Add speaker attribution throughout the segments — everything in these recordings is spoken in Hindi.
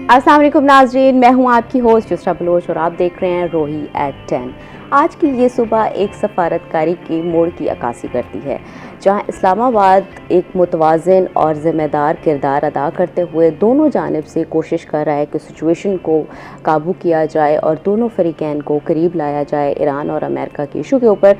Speaker 1: अस्सलाम वालेकुम नाजरीन, मैं हूं आपकी होस्ट युसरा बलोच और आप देख रहे हैं रोही एट 10। आज की ये सुबह एक सफारतकारी के मोड़ की अक्कासी करती है, जहां इस्लामाबाद एक मुतवाज़िन और ज़िम्मेदार किरदार अदा करते हुए दोनों जानिब से कोशिश कर रहा है कि सिचुएशन को काबू किया जाए और दोनों फ़रीक़ैन को करीब लाया जाए। ईरान और अमेरिका के इशू के ऊपर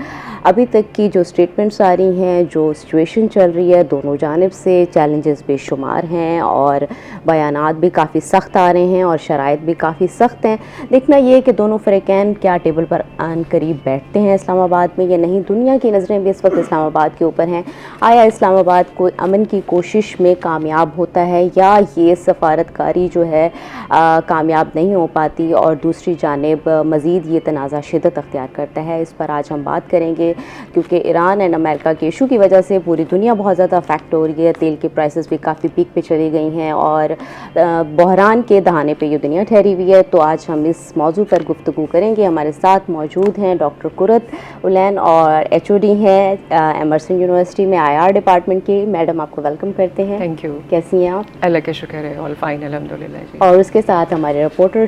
Speaker 1: अभी तक की जो स्टेटमेंट्स आ रही हैं, जो सिचुएशन चल रही है, दोनों जानिब से चैलेंजेस बेशुमार हैं और बयानात भी काफ़ी सख्त आ रहे हैं और शराइत भी काफ़ी सख्त हैं। देखना ये कि दोनों फ़रीक़ैन क्या टेबल पर आन करीब बैठते हैं इस्लामाबाद में या नहीं। दुनिया की नज़रें भी इस वक्त इस्लामाबाद के ऊपर हैं। आया इस्लामाबाद कोई अमन की कोशिश में कामयाब होता है या ये सफारतकारी जो है कामयाब नहीं हो पाती और दूसरी जानिब मज़ीद ये तनाज़ा शिद्दत अख्तियार करता है। इस पर आज हम बात करेंगे, क्योंकि ईरान एंड अमेरिका के इशू की वजह से पूरी दुनिया बहुत ज़्यादा अफेक्ट हो रही है। तेल की प्राइसेस भी काफ़ी पीक पे चली गई हैं और बहरान के दहाने पे ये दुनिया ठहरी हुई है। तो आज हम इस मौजू पर गुफ्तगू करेंगे। हमारे साथ मौजूद हैं डॉक्टर कुरत उलैन और HOD हैं एमर्सन यूनिवर्सिटी में IR डिपार्टमेंट की। मैडम, आपको वेलकम करते हैं।
Speaker 2: Thank you.
Speaker 1: कैसी हैं आप?
Speaker 2: अल्लाह का शुक्र है, ऑल फाइन अल्हम्दुलिल्लाह जी।
Speaker 1: और उसके साथ हमारे रिपोर्टर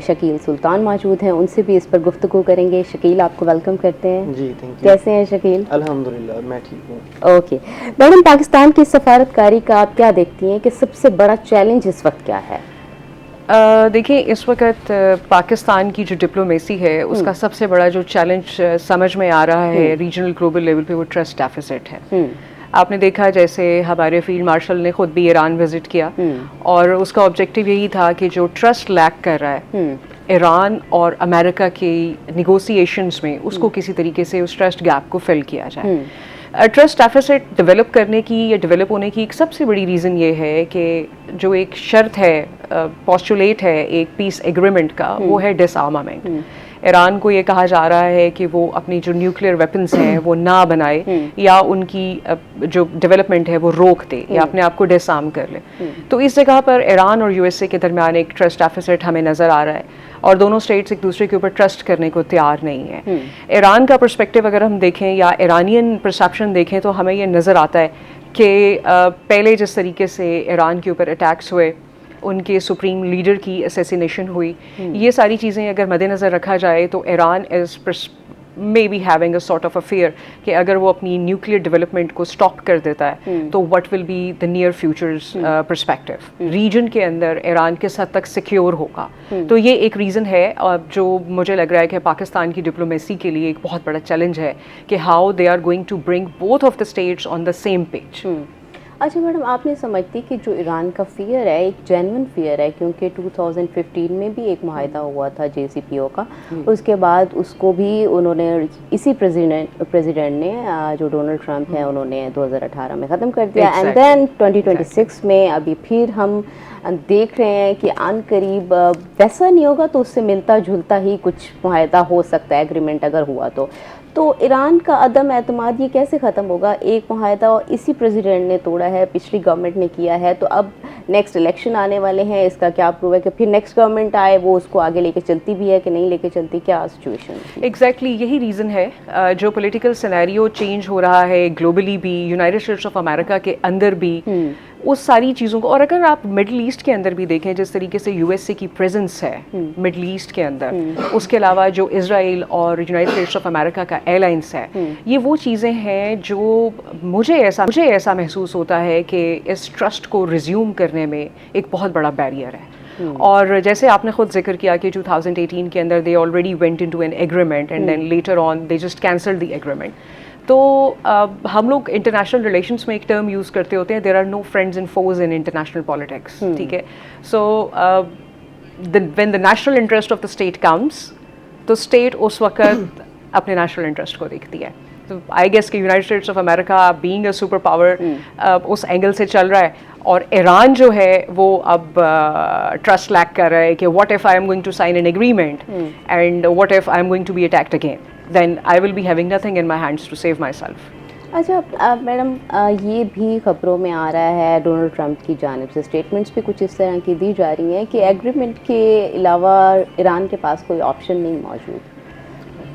Speaker 1: शकील सुल्तान मौजूद हैं, उनसे भी इस पर गुफ्तगू करेंगे। शकील, आपको वेलकम करते हैं।
Speaker 3: जी, थैंक यू।
Speaker 1: कैसे हैं शकील?
Speaker 3: अल्हम्दुलिल्लाह, मैं ठीक हूँ।
Speaker 1: ओके मैडम, पाकिस्तान की सफारतकारी का आप क्या देखती हैं कि सबसे बड़ा चैलेंज इस वक्त क्या है?
Speaker 2: देखिए, इस वक्त पाकिस्तान की जो डिप्लोमेसी है उसका सबसे बड़ा जो चैलेंज समझ में आ रहा है रीजनल ग्लोबल लेवल पे, वो ट्रस्ट डेफिसिट है। आपने देखा जैसे हमारे फील्ड मार्शल ने खुद भी ईरान विजिट किया और उसका ऑब्जेक्टिव यही था कि जो ट्रस्ट लैक कर रहा है ईरान और अमेरिका की निगोसिएशंस में, उसको किसी तरीके से उस ट्रस्ट गैप को फिल किया जाए। ट्रस्ट डेफिसिट डेवलप करने की या डेवलप होने की एक सबसे बड़ी रीज़न ये है कि जो एक शर्त है, पोस्टुलेट है एक पीस एग्रीमेंट का, वो है डिसआर्मामेंट। ईरान को ये कहा जा रहा है कि वो अपनी जो न्यूक्लियर वेपन्स हैं वो ना बनाए या उनकी जो डेवलपमेंट है वो रोक दे या अपने आप को डिसआर्म कर ले। तो इस जगह पर ईरान और USA के दरमियान एक ट्रस्ट डेफिसिट हमें नज़र आ रहा है और दोनों स्टेट्स एक दूसरे के ऊपर ट्रस्ट करने को तैयार नहीं है। ईरान का पर्सपेक्टिव अगर हम देखें या ईरानियन परसेप्शन देखें तो हमें ये नज़र आता है कि पहले जिस तरीके से ईरान के ऊपर अटैक्स हुए, उनके सुप्रीम लीडर की असैसिनेशन हुई, ये सारी चीज़ें अगर मद्देनज़र रखा जाए तो Iran is may be having a sort of a fear कि अगर वो अपनी न्यूक्लियर डेवलपमेंट को स्टॉप कर देता है तो what will be the near futures perspective region के अंदर ईरान किस हद तक सिक्योर होगा। तो ये एक रीज़न है जो मुझे लग रहा है कि पाकिस्तान की डिप्लोमेसी के लिए एक बहुत बड़ा चैलेंज है कि how they are going to bring both of the states on the same page.
Speaker 1: अच्छा मैडम, आपने समझती कि जो ईरान का फियर है एक जेन्युइन फियर है, क्योंकि 2015 में भी एक मुआहदा हुआ था JCPO का, उसके बाद उसको भी उन्होंने इसी प्रेसिडेंट ने जो डोनाल्ड ट्रंप है उन्होंने 2018 में ख़त्म कर दिया। एंड देन 2026 में अभी फिर हम देख रहे हैं कि आन करीब वैसा नहीं होगा तो उससे मिलता जुलता ही कुछ मुआहदा हो सकता है, एग्रीमेंट अगर हुआ तो ईरान का अदम एतमाद ये कैसे ख़त्म होगा? एक मुआहदा और इसी प्रेसिडेंट ने तोड़ा है, पिछली गवर्नमेंट ने किया है, तो अब नेक्स्ट इलेक्शन आने वाले हैं, इसका क्या प्रूव है कि फिर नेक्स्ट गवर्नमेंट आए वो उसको आगे लेके चलती भी है कि नहीं लेके चलती? क्या सिचुएशन?
Speaker 2: एग्जैक्टली यही रीज़न है जो पॉलिटिकल सिनेरियो चेंज हो रहा है ग्लोबली भी, यूनाइटेड स्टेट्स ऑफ अमेरिका के अंदर भी, उस सारी चीज़ों को। और अगर आप मिडल ईस्ट के अंदर भी देखें, जिस तरीके से USA की प्रेजेंस है मिडल ईस्ट के अंदर, उसके अलावा जो इजराइल और यूनाइटेड स्टेट्स ऑफ अमेरिका का एलायंस है, ये वो चीज़ें हैं जो मुझे ऐसा महसूस होता है कि इस ट्रस्ट को रिज्यूम करने में एक बहुत बड़ा बैरियर है। और जैसे आपने खुद जिक्र किया कि 2018 के अंदर they already went into an agreement and then later on they just cancelled the agreement. तो हम लोग इंटरनेशनल रिलेशंस में एक टर्म यूज़ करते होते हैं, there are no friends and foes in international politics, ठीक है। So when the national interest of the state comes, तो स्टेट उस वक्त अपने नेशनल इंटरेस्ट को देखती है। तो आई गेस कि United States of America being a super power उस एंगल से चल रहा है और ईरान जो है वो अब ट्रस्ट लैक कर रहा है कि what if I am going to sign an agreement and what if I am going to be attacked again, then I will be having nothing in my hands to save myself.
Speaker 1: अच्छा मैडम, ये भी खबरों में आ रहा है, डोनाल्ड ट्रंप की जानिब से स्टेटमेंट्स भी कुछ इस तरह की दी जा रही हैं कि एग्रीमेंट के अलावा ईरान के पास कोई ऑप्शन नहीं मौजूद।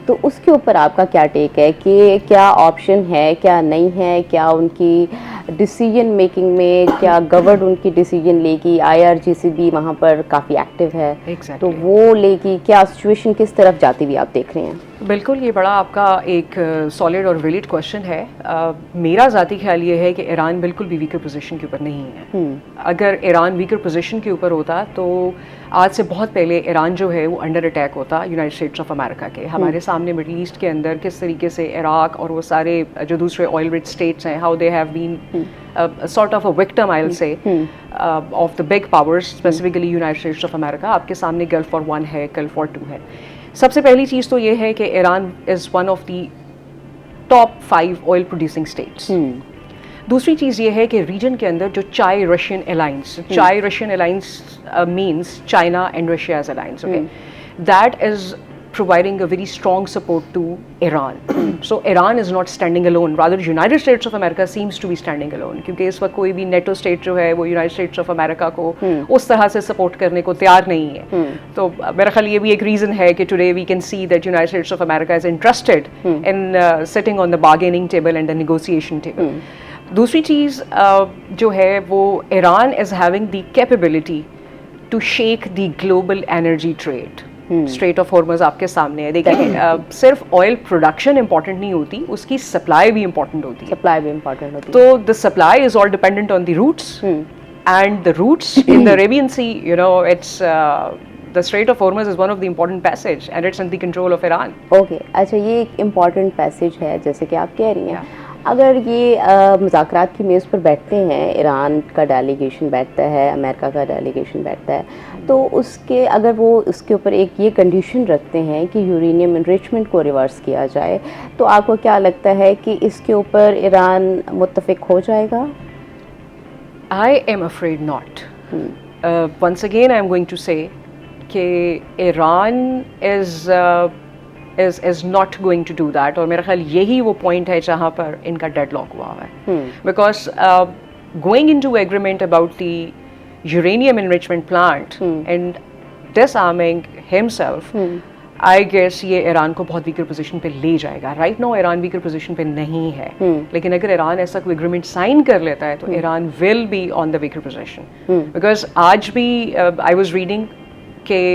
Speaker 1: तो उसके ऊपर आपका क्या टेक है कि क्या ऑप्शन है, क्या नहीं है, क्या उनकी डिसीजन मेकिंग में क्या गवर्नमेंट उनकी डिसीजन लेगी? IRGC वहाँ पर काफ़ी एक्टिव है।
Speaker 2: Exactly.
Speaker 1: तो वो लेगी, क्या सिचुएशन किस तरफ जाती हुई आप देख रहे हैं?
Speaker 2: बिल्कुल, ये बड़ा आपका एक सॉलिड और वैलिड क्वेश्चन है। मेरा ज़ाती ख्याल ये है कि ईरान बिल्कुल भी वीकर पोजीशन के ऊपर नहीं है। अगर ईरान वीकर पोजीशन के ऊपर होता तो आज से बहुत पहले ईरान जो है वो अंडर अटैक होता यूनाइटेड स्टेट्स ऑफ अमेरिका के। हमारे सामने मिडल ईस्ट के अंदर किस तरीके से इराक और वो सारे जो दूसरे ऑयल रिच स्टेट्स हैं, how they have been sort of a victim, I will say, of the big powers, specifically United States of America. आपके सामने गल्फ वॉर 1 है, गल्फ वॉर 2 है। सबसे पहली चीज़ तो ये है कि Iran is one of the top 5 oil producing states. दूसरी चीज़ ये है कि रीजन के अंदर जो चाय Russian alliance means China and Russia's alliance, okay, that is providing a very strong support to Iran. So Iran is not standing alone. Rather, United States of America seems to be standing alone. क्योंकि इस वक्त कोई भी नेटो स्टेट जो है वो यूनाइटेड स्टेट्स ऑफ अमेरिका को उस तरह से सपोर्ट करने को तैयार नहीं है। तो मेरा ख्याल ये भी एक रीज़न है कि today we can see that United States of America is interested in sitting on the bargaining table and the negotiation table. दूसरी चीज़ जो है वो Iran is having the capability to shake the global energy trade. Strait of Hormuz आपके सामने है। देखिए, सिर्फ ऑयल प्रोडक्शन इंपॉर्टेंट नहीं होती, उसकी सप्लाई भी इंपॉर्टेंट होती है। तो the supply is all dependent on the routes, and the routes in the Arabian Sea, you know, it's the Strait of Hormuz is one of the important passage and it's in the control of Iran.
Speaker 1: Okay, अच्छा, ये एक इम्पॉर्टेंट पैसेज है जैसे कि आप कह रही हैं। अगर ये मुज़ाकरात की मेज़ पर बैठते हैं, ईरान का डेलीगेशन बैठता है, अमेरिका का डेलीगेशन बैठता है, तो उसके अगर वो उसके ऊपर एक ये कंडीशन रखते हैं कि यूरेनियम एनरिचमेंट को रिवर्स किया जाए, तो आपको क्या लगता है कि इसके ऊपर ईरान मुत्तफिक हो जाएगा?
Speaker 2: I am afraid not. Once again, I am going to say कि Iran is not going to do that, और मेरा ख्याल यही वो पॉइंट है जहाँ पर इनका डेडलॉक हुआ है। Because going into agreement about the uranium enrichment plant and disarming himself, I guess ये ईरान को बहुत वीकर पोजीशन पे ले जाएगा। Right now Iran weaker position पे नहीं है, लेकिन अगर ईरान ऐसा कोई एग्रीमेंट साइन कर लेता है तो Iran will be on the weaker position. Because आज भी आई वाज रीडिंग के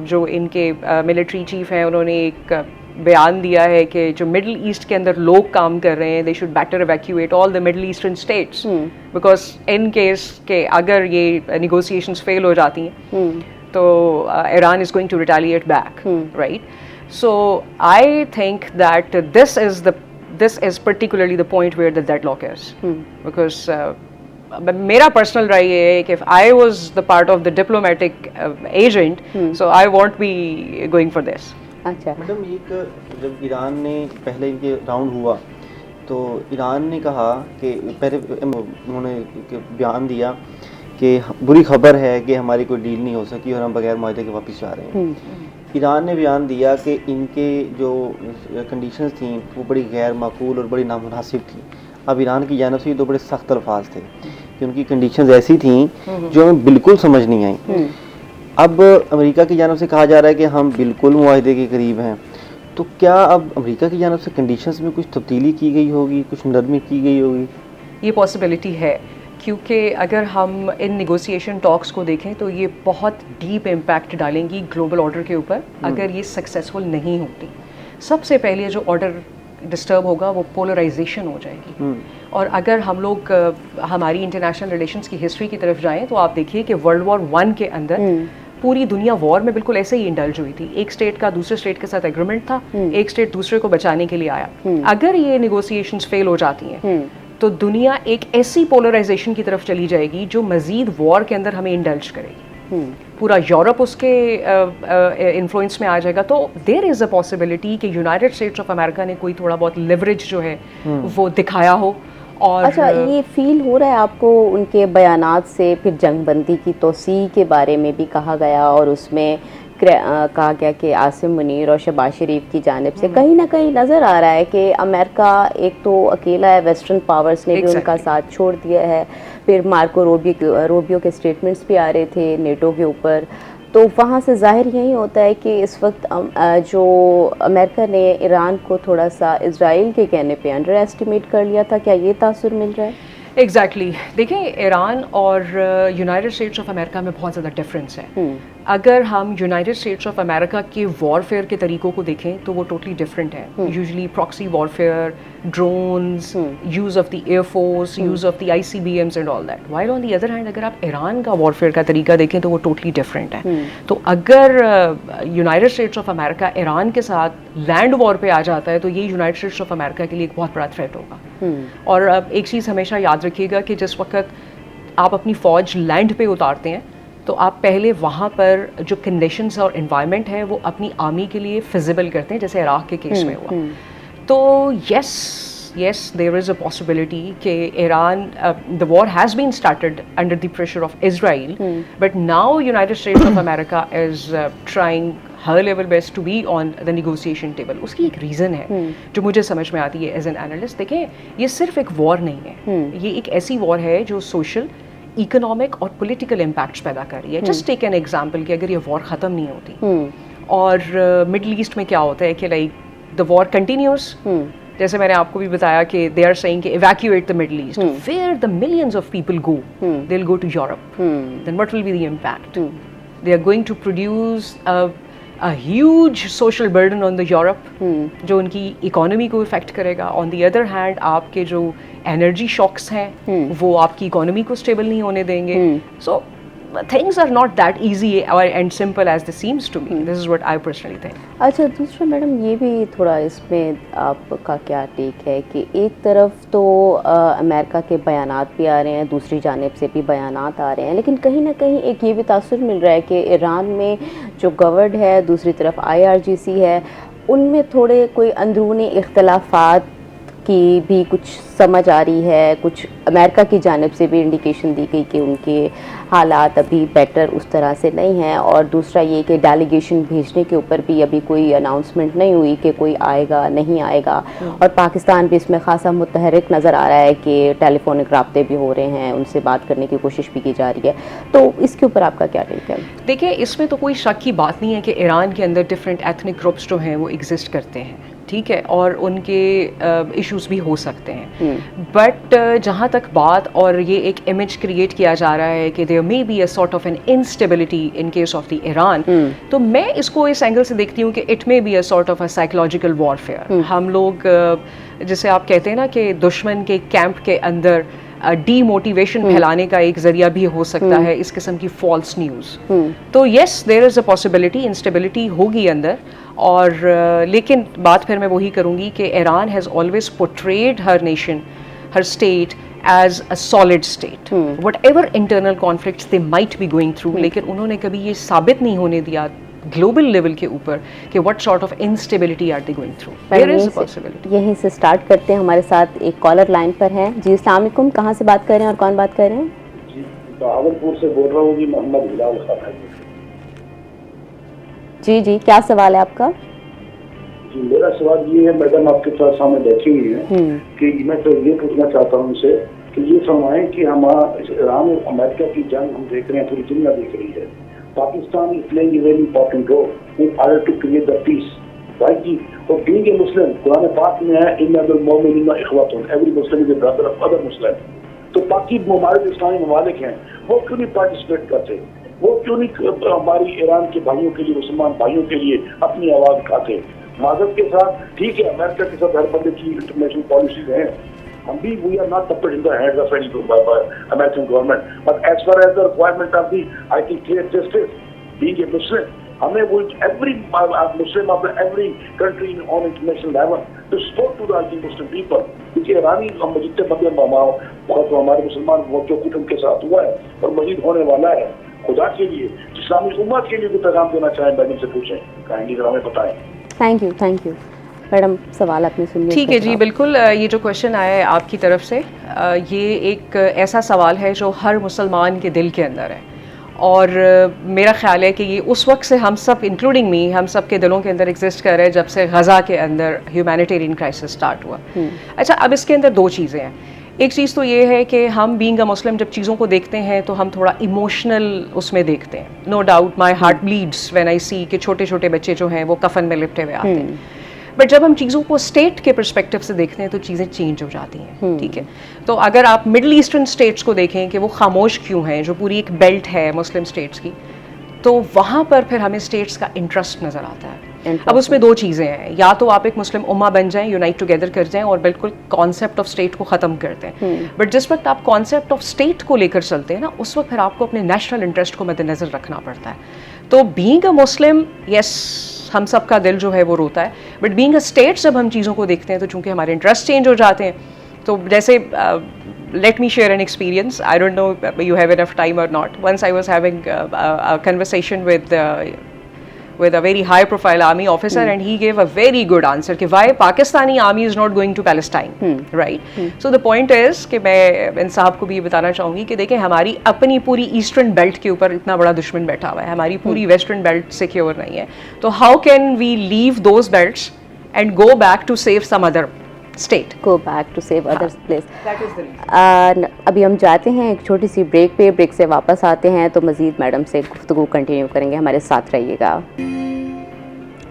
Speaker 2: जो इनके मिलिट्री चीफ हैं उन्होंने एक बयान दिया है कि जो मिडिल ईस्ट के अंदर लोग काम कर रहे हैं, they should better evacuate all the middle eastern states, because in case के अगर ये नेगोशिएशंस फेल हो जाती हैं तो Iran is going to retaliate back, right? So I think that this is particularly the point where the deadlock is, because मेरा पर्सनल राय ये है कि if I was the part of the diplomatic agent, so I won't be going for this.
Speaker 1: अच्छा
Speaker 3: मैडम, जब ईरान ने पहले इनके राउंड हुआ तो ईरान ने कहा कि पहले उन्होंने बयान दिया कि बुरी खबर है कि हमारी कोई डील नहीं हो सकी और हम बगैर मुआहदे के वापस जा रहे हैं। ईरान ने बयान दिया कि इनके जो कंडीशंस थी वो बड़ी गैर माकूल और बड़ी नामुनासिब थी। अब ईरान की जानिब से ये तो बड़े सख्त अल्फाज थे कि उनकी कंडीशंस ऐसी थी जो हमें बिल्कुल समझ नहीं आई। अब अमेरिका की जानिब से कहा जा रहा है कि हम बिल्कुल मुआहदे के करीब हैं, तो क्या अब अमेरिका की जानिब से कंडीशंस में कुछ तब्दीली की गई होगी, कुछ नरमी की गई होगी?
Speaker 2: ये पॉसिबिलिटी है, क्योंकि अगर हम इन नेगोशिएशन टॉक्स को देखें तो ये बहुत डीप इम्पैक्ट डालेंगी ग्लोबल ऑर्डर के ऊपर अगर ये सक्सेसफुल नहीं होती। सबसे पहले जो ऑर्डर डिस्टर्ब होगा वो पोलराइजेशन हो जाएगी। और अगर हम लोग हमारी इंटरनेशनल रिलेशंस की हिस्ट्री की तरफ जाएं तो आप देखिए कि वर्ल्ड वॉर 1 के अंदर पूरी दुनिया वॉर में बिल्कुल ऐसे ही इंडल्ज हुई थी। एक स्टेट का दूसरे स्टेट के साथ एग्रीमेंट था, एक स्टेट दूसरे को बचाने के लिए आया। अगर ये नेगोशिएशंस फेल हो जाती हैं तो दुनिया एक ऐसी पोलराइजेशन की तरफ चली जाएगी जो मजीद वॉर के अंदर हमें इंडल्ज करेगी। पूरा यूरोप उसके इन्फ्लुएंस में आ जाएगा। तो देयर इज़ अ पॉसिबिलिटी कि यूनाइटेड स्टेट्स ऑफ अमेरिका ने कोई थोड़ा बहुत लिवरेज जो है वो दिखाया हो। और
Speaker 1: अच्छा, ये फील हो रहा है आपको उनके बयानात से? फिर जंगबंदी की तोसी के बारे में भी कहा गया और उसमें कहा गया कि आसिम मुनीर और शहबाज शरीफ की जानिब से कहीं ना कहीं नज़र आ रहा है कि अमेरिका एक तो अकेला है, वेस्टर्न पावर्स ने भी उनका साथ छोड़ दिया है। फिर मार्को रूबियो के स्टेटमेंट्स भी आ रहे थे नेटो के ऊपर। तो वहाँ से जाहिर यही होता है कि इस वक्त जो अमेरिका ने ईरान को थोड़ा सा इजराइल के कहने पे अंडर एस्टिमेट कर लिया था। क्या ये तासुर मिल रहा है?
Speaker 2: एग्जैक्टली देखिए, ईरान और यूनाइटेड स्टेट्स ऑफ अमेरिका में बहुत ज़्यादा डिफरेंस है। अगर हम यूनाइटेड स्टेट्स ऑफ अमेरिका के वॉरफेयर के तरीक़ों को देखें तो वो टोटली डिफरेंट है। Usually proxy warfare, drones, use of the air force, use of the ICBMs and all that. While on the other hand अगर आप ईरान का वॉरफेयर का तरीका देखें तो वो टोटली डिफरेंट है। तो अगर United States of America Iran के साथ लैंड वॉर पे आ जाता है तो ये यूनाइटेड स्टेट्स ऑफ अमेरिका के लिए एक बहुत बड़ा थ्रेट होगा। और एक चीज़ हमेशा याद रखिएगा कि जिस वक्त आप अपनी फ़ौज लैंड पे उतारते हैं तो आप पहले वहाँ पर जो कंडीशंस और इन्वायरमेंट है वो अपनी आर्मी के लिए फिजिबल करते हैं, जैसे इराक के केस में हुआ। तो yes, there is a possibility कि Iran, the war has been started under the pressure of Israel, but now United States of America is trying her level best to be on the negotiation table. उसकी एक रीज़न है जो मुझे समझ में आती है एज एन एनालिस्ट। देखें, ये सिर्फ एक वॉर नहीं है, ये एक ऐसी वॉर है जो सोशल, इकोनॉमिक और पॉलिटिकल इम्पैक्ट्स पैदा कर रही है। जस्ट टेक एन एग्जाम्पल कि अगर ये वॉर ख़त्म नहीं होती और मिडल ईस्ट में क्या होता है कि लाइक द वॉर कंटिन्यूस, जैसे मैंने आपको भी बताया कि दे आर सेइंग कि evacuate the Middle East, where the millions of people go, they'll go to Europe. Then what will be the impact? They are going to produce a huge social burden on the Europe, जो उनकी इकोनॉमी को इफेक्ट करेगा। On the other hand, आपके जो एनर्जी शॉक्स हैं वो आपकी इकोनॉमी को स्टेबल नहीं होने देंगे। So things are not that easy and simple as this seems to me. This is what I personally think.
Speaker 1: अच्छा, दूसरा मैडम ये भी थोड़ा इसमें आपका क्या टेक है कि एक तरफ तो अमेरिका के बयानात भी आ रहे हैं, दूसरी जानिब से भी बयानात आ रहे हैं, लेकिन कहीं ना कहीं एक ये भी तासुर मिल रहा है कि ईरान में जो गवर्नड है, दूसरी तरफ IRGC है, उनमें थोड़े कोई अंदरूनी इख्तलाफात की भी कुछ समझ आ रही है। कुछ अमेरिका की जानिब से भी इंडिकेशन दी गई कि उनके हालात अभी बेटर उस तरह से नहीं हैं। और दूसरा ये कि डेलीगेशन भेजने के ऊपर भी अभी कोई अनाउंसमेंट नहीं हुई कि कोई आएगा नहीं आएगा। और पाकिस्तान भी इसमें खासा मुतहरिक नज़र आ रहा है कि टेलीफोनिक राब्ते भी हो रहे हैं, उनसे बात करने की कोशिश भी की जा रही है। तो इसके ऊपर आपका क्या टेक है?
Speaker 2: देखिए, इसमें तो कोई शक की बात नहीं है कि ईरान के अंदर डिफरेंट एथनिक ग्रुप्स जो हैं वो एग्जिस्ट करते हैं, ठीक है, और उनके इश्यूज़ भी हो सकते हैं। बट जहाँ तक बात और ये एक इमेज क्रिएट किया जा रहा है कि there may be a sort of an instability in case of the Iran, तो मैं इसको इस एंगल से देखती हूँ कि it may be a sort of a psychological warfare. हम लोग जिसे आप कहते हैं ना कि दुश्मन के कैंप के अंदर डीमोटिवेशन फैलाने का एक जरिया भी हो सकता है इस किस्म की फॉल्स न्यूज़। तो yes, there is a possibility instability होगी अंदर। और लेकिन बात फिर मैं वही करूँगी कि Iran has always portrayed her nation, her state as a solid state, whatever internal conflicts they might be going through, लेकिन उन्होंने कभी ये साबित नहीं होने दिया ग्लोबल लेवल के ऊपर कि what sort of instability are they going through. There is a possibility.
Speaker 1: यहीं से स्टार्ट करते हैं। हमारे साथ एक कॉलर लाइन पर है। जी, अस्सलाम वालेकुम, कहाँ से बात कर रहे हैं और कौन बात कर रहे हैं?
Speaker 4: जी, बहावलपुर से बोल रहा हूँ जी, मोहम्मद हिलाल खान है।
Speaker 1: जी, क्या सवाल है आपका?
Speaker 4: जी, मेरा सवाल ये है, मैडम आपके पास सामने बैठी हुई है कि मैं तो ये पूछना चाहता हूँ उनसे कि ये फरमाएं कि हमारा ईरान और अमेरिका की जंग हम देख रहे हैं, पूरी दुनिया देख रही है। Pakistan is playing a very important role in order to create the peace. Right? For being a Muslim, Quran पाक में है inna al-mu'minina ikhwatun. Every Muslim is a brother of other Muslim. तो बाकी ममालिक इस्लामी ममालिक हैं, वो क्यों नहीं पार्टिसिपेट करते? वो क्यों नहीं हमारी ईरान के भाइयों के लिए, मुसलमान भाइयों के लिए अपनी आवाज उठाते? माजरत के साथ ठीक है, अमेरिका के साथ हर बंदे की इंटरनेशनल पॉलिसीज हैं, हम भी we are not puppet in the hands of any American government, but as far as the requirement of the I think clear justice, being a Muslim, हमें वो every Muslim of every country on international level to support to the Muslim people, क्योंकि ईरानी हम जितने बंदे बहुत हमारे मुसलमान वो जो कुछ उनके साथ हुआ है और मजीद होने वाला है, खुदा के लिए इस्लामी उम्मत के लिए भी पैगाम देना चाहें, मैडम से पूछें, कहेंगे जरा हमें बताएं।
Speaker 1: थैंक यू मैडम, सवाल आपने सुन लिया?
Speaker 2: ठीक है जी, बिल्कुल। ये जो क्वेश्चन आया है आपकी तरफ से, ये एक ऐसा सवाल है जो हर मुसलमान के दिल के अंदर है। और मेरा ख्याल है कि ये उस वक्त से हम सब इंक्लूडिंग मी, हम सब के दिलों के अंदर एग्जिस्ट कर रहे हैं जब से गज़ा के अंदर ह्यूमैनिटेरियन क्राइसिस स्टार्ट हुआ। अच्छा, अब इसके अंदर दो चीज़ें हैं। एक चीज़ तो ये है कि हम बीइंग अ मुस्लिम जब चीज़ों को देखते हैं तो हम थोड़ा इमोशनल उसमें देखते हैं। No doubt my heart bleeds when I see कि छोटे छोटे बच्चे जो हैं वो कफन में लिपटे हुए आते हैं। बट जब हम चीज़ों को स्टेट के परस्पेक्टिव से देखते हैं तो चीज़ें चेंज हो जाती हैं, ठीक है। तो अगर आप मिडल ईस्टर्न स्टेट्स को देखें कि वो खामोश क्यों हैं, जो पूरी एक बेल्ट है मुस्लिम स्टेट्स की, तो वहाँ पर फिर हमें स्टेट्स का इंटरेस्ट नज़र आता है। अब उसमें दो चीज़ें हैं, या तो आप एक मुस्लिम उम्मा बन जाएं, यूनाइट टुगेदर कर जाएं और बिल्कुल कॉन्सेप्ट ऑफ स्टेट को ख़त्म कर दें। बट जिस वक्त आप कॉन्सेप्ट ऑफ स्टेट को लेकर चलते हैं ना, उस वक्त फिर आपको अपने नेशनल इंटरेस्ट को मद्देनज़र रखना पड़ता है। तो बीइंग अ मुस्लिम, यस, हम सब का दिल जो है वो रोता है, बट बीइंग अ स्टेट जब हम चीज़ों को देखते हैं तो चूँकि हमारे इंटरेस्ट चेंज हो जाते हैं। तो जैसे let me share an experience. I don't know you have enough time or not. Once I was having a conversation with a very high profile army officer and he gave a very good answer कि why Pakistani army is not going to Palestine, right? So the point is कि मैं इन साहब को भी ये बताना चाहूँगी कि देखें, हमारी अपनी पूरी ईस्टर्न बेल्ट के ऊपर इतना बड़ा दुश्मन बैठा हुआ है, हमारी पूरी वेस्टर्न बेल्ट सिक्योर नहीं है। तो how can we leave those belts and go back to save some other state?
Speaker 1: Go back to save others place.
Speaker 2: That is the reason.
Speaker 1: अभी हम जाते हैं एक छोटी सी ब्रेक पे, ब्रेक से वापस आते हैं तो मज़ीद मैडम से गुफ्तगू कंटिन्यू करेंगे, हमारे साथ रहिएगा।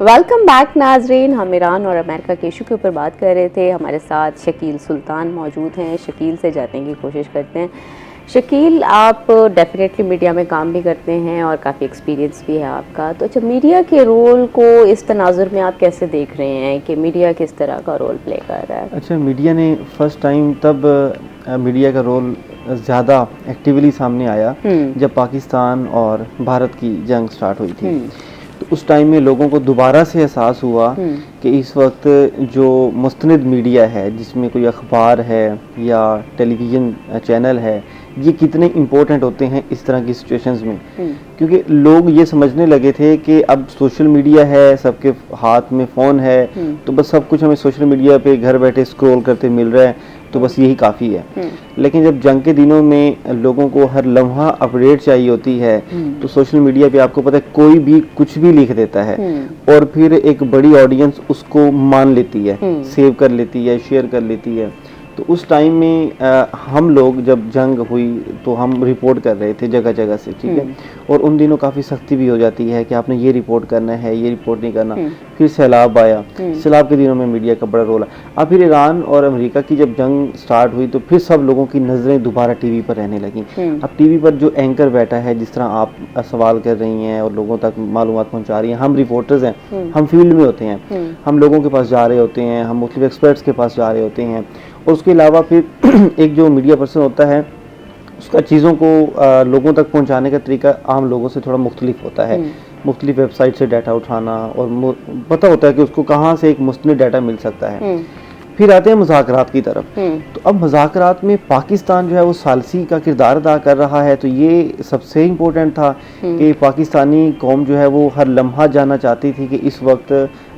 Speaker 1: वेलकम बैक नाजरीन, हम ईरान और अमेरिका के इशू के ऊपर बात कर रहे थे। हमारे साथ शकील सुल्तान मौजूद हैं। शकील से जानने की कोशिश करते हैं। शकील, आप डेफिनेटली मीडिया में काम भी करते हैं और काफ़ी एक्सपीरियंस भी है आपका, तो अच्छा, मीडिया के रोल को इस तनाजुर में आप कैसे देख रहे हैं कि मीडिया किस तरह का रोल प्ले कर रहा है?
Speaker 3: अच्छा, मीडिया ने फर्स्ट टाइम तब मीडिया का रोल ज़्यादा एक्टिवली सामने आया जब पाकिस्तान और भारत की जंग स्टार्ट हुई थी। तो उस टाइम में लोगों को दोबारा से एहसास हुआ कि इस वक्त जो मुस्तनिद मीडिया है, जिसमें कोई अखबार है या टेलीविज़न चैनल है, ये कितने इम्पोर्टेंट होते हैं इस तरह की सिचुएशंस में। क्योंकि लोग ये समझने लगे थे कि अब सोशल मीडिया है, सबके हाथ में फ़ोन है, तो बस सब कुछ हमें सोशल मीडिया पे घर बैठे स्क्रॉल करते मिल रहा है, तो बस यही काफ़ी है। लेकिन जब जंग के दिनों में लोगों को हर लम्हा अपडेट चाहिए होती है, तो सोशल मीडिया पे आपको पता है कोई भी कुछ भी लिख देता है और फिर एक बड़ी ऑडियंस उसको मान लेती है, सेव कर लेती है, शेयर कर लेती है। तो उस टाइम में हम लोग जब जंग हुई तो हम रिपोर्ट कर रहे थे जगह जगह से, ठीक है, और उन दिनों काफ़ी सख्ती भी हो जाती है कि आपने ये रिपोर्ट करना है, ये रिपोर्ट नहीं करना। फिर सैलाब आया, सैलाब के दिनों में मीडिया का बड़ा रोल है। अब फिर ईरान और अमेरिका की जब जंग स्टार्ट हुई तो फिर सब लोगों की नज़रें दोबारा टीवी पर रहने लगी। अब टीवी पर जो एंकर बैठा है, जिस तरह आप सवाल कर रही हैं और लोगों तक मालूमात पहुँचा रही हैं, हम रिपोर्टर्स हैं, हम फील्ड में होते हैं, हम लोगों के पास जा रहे होते हैं, हम मुख्तलिफ एक्सपर्ट्स के पास जा रहे होते हैं। और उसके अलावा फिर एक जो मीडिया पर्सन होता है, उसका चीज़ों को लोगों तक पहुंचाने का तरीका आम लोगों से थोड़ा मुख्तलिफ होता है। मुख्तलिफ वेबसाइट से डाटा उठाना और पता होता है कि उसको कहाँ से एक मुस्तनिद डाटा मिल सकता है। फिर आते हैं मुज़ाकरात की तरफ। तो अब मुज़ाकरात में पाकिस्तान जो है वो सालसी का किरदार अदा कर रहा है। तो ये सबसे इम्पोर्टेंट था कि पाकिस्तानी कौम जो है वो हर लम्हा जानना चाहती थी कि इस वक्त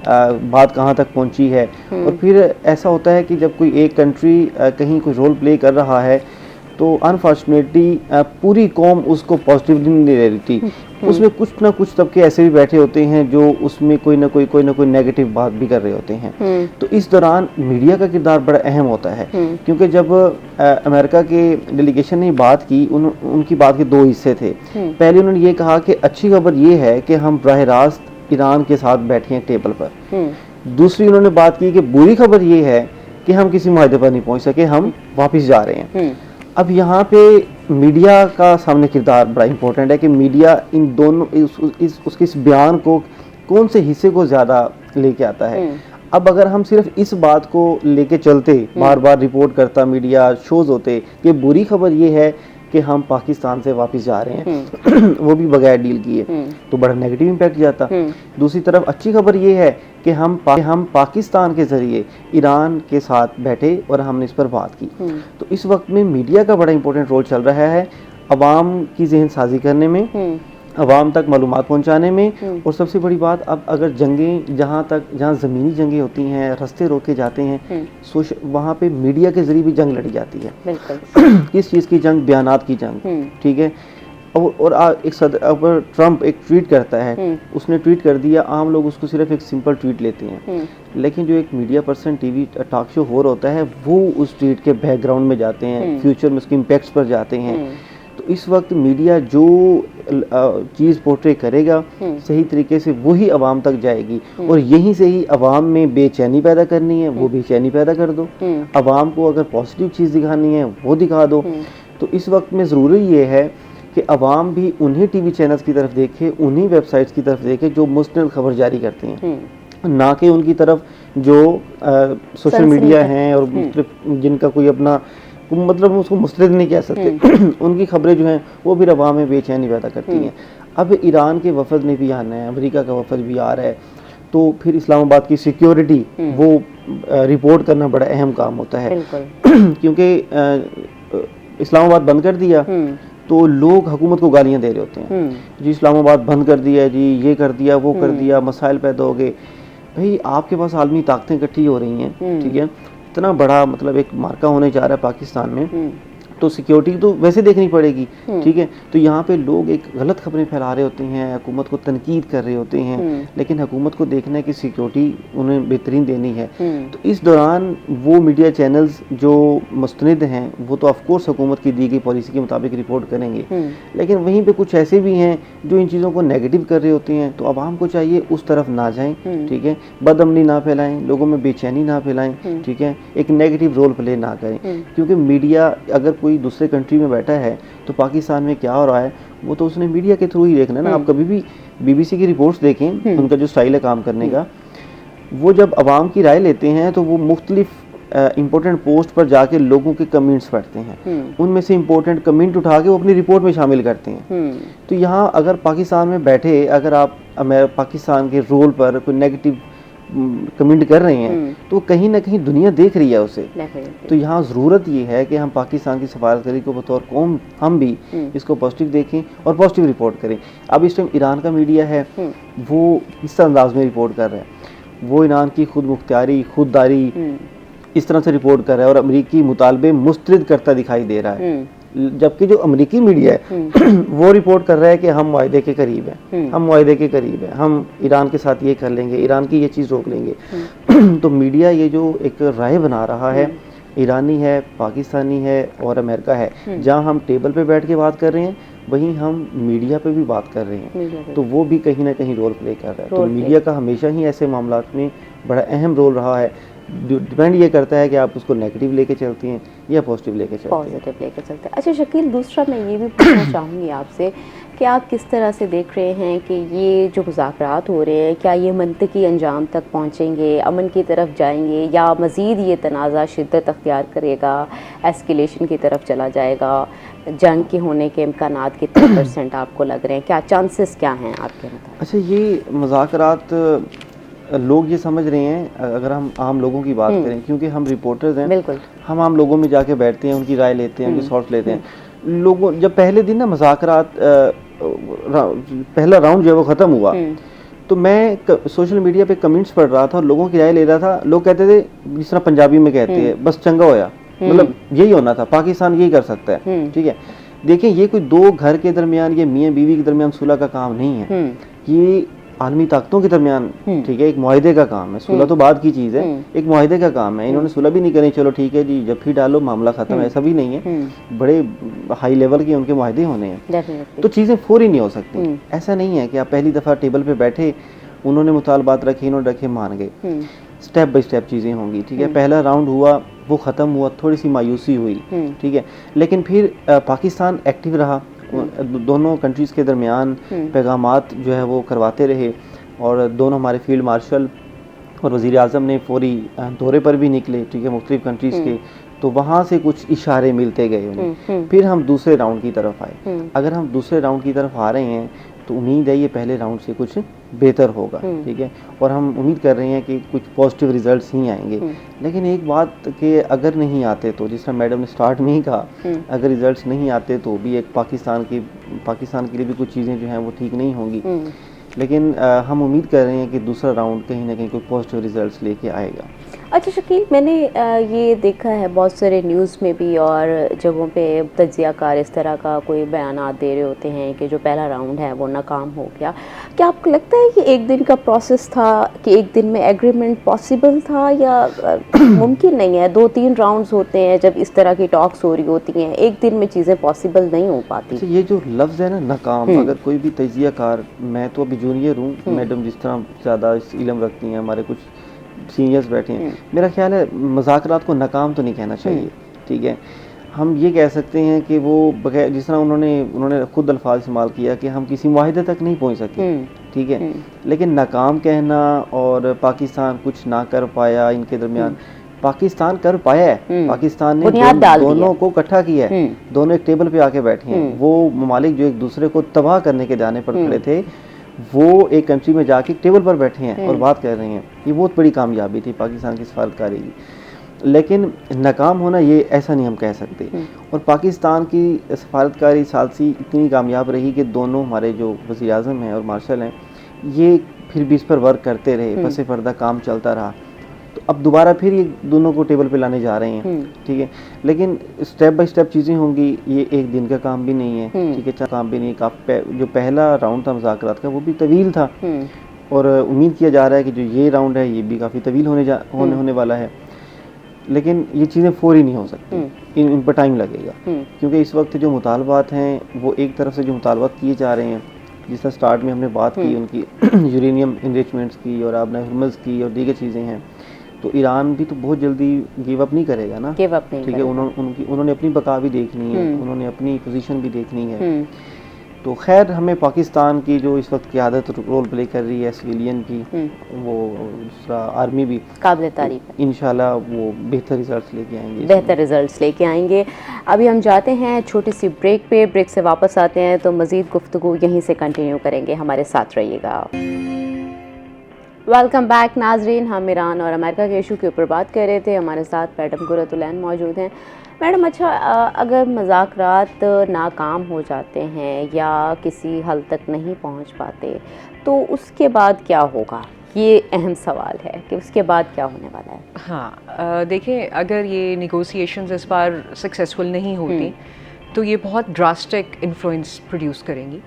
Speaker 3: बात कहाँ तक पहुँची है। और फिर ऐसा होता है कि जब कोई एक कंट्री कहीं कोई रोल प्ले कर रहा है तो अनफॉर्चुनेटली पूरी कौम उसको पॉजिटिवली नहीं ले रही थी। उसमें कुछ ना कुछ तबके ऐसे भी बैठे होते हैं जो उसमें कोई ना कोई नेगेटिव बात भी कर रहे होते हैं। तो इस दौरान मीडिया का किरदार बड़ा अहम होता है, क्योंकि जब अमेरिका के डेलीगेशन ने बात की, उनकी बात के दो हिस्से थे। पहले उन्होंने ये कहा कि अच्छी खबर ये है कि हम बराह रास्त ईरान के साथ बैठे हैं टेबल पर। दूसरी उन्होंने बात की कि बुरी खबर ये है कि हम किसी मुआहदे पर नहीं पहुंच सके, हम वापस जा रहे हैं। अब यहाँ पे मीडिया का सामने किरदार बड़ा इंपॉर्टेंट है कि मीडिया इन दोनों उसके इस बयान को कौन से हिस्से को ज़्यादा लेके आता है। अब अगर हम सिर्फ इस बात को लेके चलते, बार बार रिपोर्ट करता मीडिया, शोज होते कि बुरी खबर ये है कि हम पाकिस्तान से वापस जा रहे हैं वो भी बगैर डील किए, तो बड़ा नेगेटिव इम्पैक्ट जाता। दूसरी तरफ अच्छी खबर ये है कि हम पाकिस्तान के ज़रिए ईरान के साथ बैठे और हमने इस पर बात की। तो इस वक्त में मीडिया का बड़ा इंपॉर्टेंट रोल चल रहा है अवाम की जहन साजी करने में, अवाम तक मालूमात पहुंचाने में। और सबसे बड़ी बात, अब अगर जंगें जहाँ ज़मीनी जंगें होती हैं, रास्ते रोके जाते हैं, वहाँ पे मीडिया के ज़रिए भी जंग लड़ी जाती है। किस चीज़ की जंग? बयानात की जंग, ठीक है। और एक ट्रंप एक ट्वीट करता है, उसने ट्वीट कर दिया, आम लोग उसको सिर्फ एक सिंपल ट्वीट लेते हैं, लेकिन जो एक media person TV talk show हो रहा होता है वो उस ट्वीट के बैकग्राउंड में जाते हैं, फ्यूचर में उसके इम्पैक्ट्स पर जाते हैं। तो इस वक्त मीडिया जो चीज़ पोर्ट्रे करेगा सही तरीके से वही आवाम तक जाएगी, और यहीं से ही आवाम में बेचैनी पैदा करनी है वो बेचैनी पैदा कर दो, आवाम को अगर पॉजिटिव चीज़ दिखानी है वो दिखा दो। तो इस वक्त में ज़रूरी ये है कि आवाम भी उन्हीं टीवी चैनल्स की तरफ देखे, उन्हीं वेबसाइट्स की तरफ देखे जो मुस्तकिल खबर जारी करते हैं, ना कि उनकी तरफ जो सोशल मीडिया हैं और जिनका कोई अपना मतलब उसको मुस्तरद नहीं कह सकते उनकी खबरें जो हैं वो भी अवाम में बेचैनी पैदा करती हैं। अब ईरान के वफद ने भी आना है, अमेरिका का वफद भी आ रहा है, तो फिर इस्लामाबाद की सिक्योरिटी वो रिपोर्ट करना बड़ा अहम काम होता है क्योंकि इस्लामाबाद बंद कर दिया तो लोग हुकूमत को गालियां दे रहे होते हैं जी इस्लामाबाद बंद कर दिया, जी ये कर दिया, वो कर दिया, मसाइल पैदा हो गए। भाई आपके पास आलमी ताकतें इकट्ठी हो रही हैं, ठीक है, इतना बड़ा मतलब एक मार्का होने जा रहा है पाकिस्तान में, तो सिक्योरिटी तो वैसे देखनी पड़ेगी, ठीक है। तो यहाँ पे लोग एक गलत खबरें फैला रहे होते हैं, हुकूमत को तनकीद कर रहे होते हैं, लेकिन हुकूमत को देखना है कि सिक्योरिटी उन्हें बेहतरीन देनी है। तो इस दौरान वो मीडिया चैनल्स जो मुस्तनिद हैं वो तो ऑफ कोर्स हुकूमत की दी गई पॉलिसी के मुताबिक रिपोर्ट करेंगे, लेकिन वहीं पे कुछ ऐसे भी हैं जो इन चीज़ों को नेगेटिव कर रहे होते हैं। तो आवाम को चाहिए उस तरफ ना जाएं, ठीक है, बदअमनी ना फैलाएं, लोगों में बेचैनी ना फैलाएं, ठीक है, एक नेगेटिव रोल प्ले ना करें, क्योंकि मीडिया अगर कोई दूसरे कंट्री में बैठा है तो पाकिस्तान में क्या हो रहा है वो तो उसने मीडिया के थ्रू ही देखना है ना। आप कभी भी बीबीसी की रिपोर्ट्स देखें, उनका जो स्टाइल है काम करने का, वो जब आवाम की राय लेते हैं तो वो मुख्तलिफ इम्पोर्टेंट पोस्ट पर जाके लोगों के कमेंट्स पढ़ते हैं, उनमें से इम्पोर्टेंट कमेंट उठा के वो अपनी रिपोर्ट में शामिल करते हैं। तो यहाँ अगर पाकिस्तान में बैठे अगर आप पाकिस्तान के रोल पर कोई नेगेटिव कमेंट कर रहे हैं तो कहीं ना कहीं दुनिया देख रही है उसे। तो यहाँ ज़रूरत ये है कि हम पाकिस्तान की सफारतकारी को बतौर कौम हम भी इसको पॉजिटिव देखें और पॉजिटिव रिपोर्ट करें। अब इस टाइम ईरान का मीडिया है वो किस अंदाज में रिपोर्ट कर रहा है, वो ईरान की खुद मुख्तियारी खुददारी इस तरह से रिपोर्ट कर रहा है और अमरीकी मुतालबे मुस्तरद करता दिखाई दे रहा है, जबकि जो अमेरिकी मीडिया है वो रिपोर्ट कर रहा है कि हम मुआहदे के करीब हैं, हम मुआहदे के करीब हैं, हम ईरान के साथ ये कर लेंगे, ईरान की ये चीज़ रोक लेंगे। तो मीडिया ये जो एक राय बना रहा है, ईरानी है, पाकिस्तानी है और अमेरिका है, जहाँ हम टेबल पे बैठ के बात कर रहे हैं वहीं हम मीडिया पे भी बात कर रहे हैं, तो वो भी कहीं ना कहीं रोल प्ले कर रहा है। तो मीडिया का हमेशा ही ऐसे मामलात में बड़ा अहम रोल रहा है। डिपेंड ये करता है कि आप उसको नेगेटिव लेके चलती हैं या पॉजिटिव लेके चलती हैं।
Speaker 1: पॉजिटिव लेके चलते हैं। अच्छा शकील, दूसरा मैं ये भी पूछना चाहूँगी आपसे कि आप किस तरह से देख रहे हैं कि ये जो मुज़ाकरात हो रहे हैं क्या ये मंतकी अंजाम तक पहुँचेंगे, अमन की तरफ जाएंगे, या मज़ीद ये तनाज़ा शिद्दत अख्तियार करेगा, एस्केलेशन की तरफ चला जाएगा, जंग के होने के इम्कानात कितने % आपको लग रहे हैं, क्या चांसेस क्या हैं आपके मुताबिक?
Speaker 3: अच्छा, ये मुज़ाकरात लोग ये समझ रहे हैं, अगर हम आम लोगों की बात करें, क्योंकि हम रिपोर्टर्स हैं, बिल्कुल हम आम लोगों में जाके बैठते हैं, उनकी राय लेते हैं, उनकी सॉर्ट्स लेते हैं। लोगों जब पहले दिन ना मुज़ाकरात पहला राउंड जो है वो ख़त्म हुआ तो मैं सोशल मीडिया पे कमेंट्स पढ़ रहा था और लोगों की राय ले रहा था। लोग कहते थे, जिस तरह पंजाबी में कहते हैं, बस चंगा होया, मतलब यही होना था, पाकिस्तान यही कर सकता है, ठीक है। देखिए, ये कोई दो घर के दरमियान या मियाँ बीवी के दरमियान सुलह का काम नहीं है, ये आलमी ताकतों के दरमियान, ठीक है, एक मुआहदे का काम है। सुलह तो बाद की चीज़ है, एक मुआहदे का काम है। इन्होंने सुलह भी नहीं करी, चलो ठीक है जी, जब भी डालो मामला ख़त्म, ऐसा भी नहीं है। बड़े हाई लेवल के उनके मुआहदे होने हैं, तो चीज़ें फौरी नहीं हो सकती। ऐसा नहीं है कि आप पहली दफ़ा टेबल पे बैठे, उन्होंने मुतालबात रखे, इन्होंने रखे, मान गए। स्टेप बाय स्टेप चीज़ें होंगी, ठीक है। पहला राउंड हुआ, वो ख़त्म हुआ, थोड़ी सी मायूसी हुई, ठीक है, लेकिन फिर पाकिस्तान एक्टिव रहा, दोनों कंट्रीज़ के दरमियान पैगामात जो है वो करवाते रहे, और दोनों हमारे फील्ड मार्शल और वज़ीर आज़म ने फौरी दौरे पर भी निकले, ठीक है, मुख्तलिफ कंट्रीज़ के, तो वहाँ से कुछ इशारे मिलते गए उन्हें। फिर हम दूसरे राउंड की तरफ आए। अगर हम दूसरे राउंड की तरफ आ रहे हैं तो उम्मीद है ये पहले राउंड से कुछ बेहतर होगा, ठीक है, और हम उम्मीद कर रहे हैं कि कुछ पॉजिटिव रिजल्ट्स ही आएंगे। लेकिन एक बात कि अगर नहीं आते तो, जिस तरह मैडम ने स्टार्ट में ही कहा, अगर रिजल्ट्स नहीं आते तो भी एक पाकिस्तान के लिए भी कुछ चीज़ें जो हैं वो ठीक नहीं होंगी। लेकिन हम उम्मीद कर रहे हैं कि दूसरा राउंड कहीं ना कहीं कोई पॉजिटिव रिजल्ट्स लेके आएगा।
Speaker 1: अच्छा शकील, मैंने ये देखा है बहुत सारे न्यूज़ में भी और जगहों पे तज्ज़ियाकार इस तरह का कोई बयानात दे रहे होते हैं कि जो पहला राउंड है वो नाकाम हो गया। क्या आपको लगता है कि एक दिन का प्रोसेस था, कि एक दिन में एग्रीमेंट पॉसिबल था, या मुमकिन नहीं है? 2-3 राउंड्स होते हैं जब इस तरह की टॉक्स हो रही होती हैं, एक दिन में चीज़ें पॉसिबल नहीं हो पाती।
Speaker 3: अच्छा, ये जो लफ्ज़ है ना नाकाम, अगर कोई भी तजियाकार, मैं तो अभी जूनियर हूँ, मैडम जिस तरह ज़्यादा इल्म रखती हैं, हमारे कुछ सीनियर्स बैठे हैं, मेरा ख्याल है मुज़ाकरात को नाकाम तो नहीं कहना चाहिए, ठीक है। हम ये कह सकते हैं कि वो बगैर, जिस तरह उन्होंने खुद अल्फाज इस्तेमाल किया कि हम किसी मुआहिदे तक नहीं पहुँच सके, ठीक है। लेकिन नाकाम कहना और पाकिस्तान कुछ ना कर पाया, इनके दरमियान पाकिस्तान कर पाया है। पाकिस्तान ने दोनों को इकट्ठा किया है, दोनों एक टेबल पे आके बैठे हैं। वो ममालिक जो एक दूसरे को तबाह करने के दाने पर खड़े थे, वो एक कंट्री में जाके टेबल पर बैठे हैं और बात कर रहे हैं। ये बहुत बड़ी कामयाबी थी पाकिस्तान की सफारतकारी की। लेकिन नाकाम होना, ये ऐसा नहीं हम कह सकते। और पाकिस्तान की सफारतकारी सालसी इतनी कामयाब रही कि दोनों हमारे जो वज़ीर आज़म हैं और मार्शल हैं, ये फिर भी इस पर वर्क करते रहे, पसे पर्दा काम चलता रहा। तो अब दोबारा फिर ये दोनों को टेबल पे लाने जा रहे हैं, ठीक है। लेकिन स्टेप बाय स्टेप चीज़ें होंगी, ये एक दिन का काम भी नहीं है, ठीक है, काम भी नहीं। जो पहला राउंड था मुज़ाकरात का, वो भी तवील था, और उम्मीद किया जा रहा है कि जो ये राउंड है ये भी काफ़ी तवील होने वाला है। लेकिन ये चीज़ें फौरी नहीं हो सकती, इन पर टाइम लगेगा, क्योंकि इस वक्त जो मुतालबात हैं, वो एक तरफ से जो मुतालबात किए जा रहे हैं, जिस तरह स्टार्ट में हमने बात की उनकी यूरेनियम इनरिचमेंट्स की और आबना हर्मज़ की और दीगर चीज़ें हैं, तो ईरान भी तो बहुत जल्दी गिव अप नहीं करेगा ना,
Speaker 1: गिव अप नहीं,
Speaker 3: ठीक है। उन्होंने अपनी बका भी देखनी है, उन्होंने अपनी पोजीशन भी देखनी है। तो खैर, हमें पाकिस्तान की जो इस वक्त क़यादत रोल प्ले कर रही है सिविलियन की, वो दूसरा आर्मी भी
Speaker 1: काबिल तारीफ है।
Speaker 3: इंशाल्लाह वो बेहतर रिजल्ट्स लेके आएंगे,
Speaker 1: बेहतर रिजल्ट्स लेके आएंगे। अभी हम जाते हैं छोटी सी ब्रेक पे, ब्रेक से वापस आते हैं तो मज़ीद गुफ्तगू यहीं से कंटिन्यू करेंगे, हमारे साथ रहिएगा। वेलकम बैक नाजरीन, हम ईरान और अमेरिका के इशू के ऊपर बात कर रहे थे। हमारे साथ मैडम गुरतुलैन मौजूद हैं। मैडम, अच्छा, अगर मुज़ाकरात नाकाम हो जाते हैं या किसी हल तक नहीं पहुंच पाते, तो उसके बाद क्या होगा? ये अहम सवाल है कि उसके बाद क्या होने वाला है।
Speaker 2: हाँ, देखिए, अगर ये निगोसिएशंस इस बार सक्सेसफुल नहीं होती तो ये बहुत ड्रास्टिक इन्फ्लुएंस प्रोड्यूस करेंगी,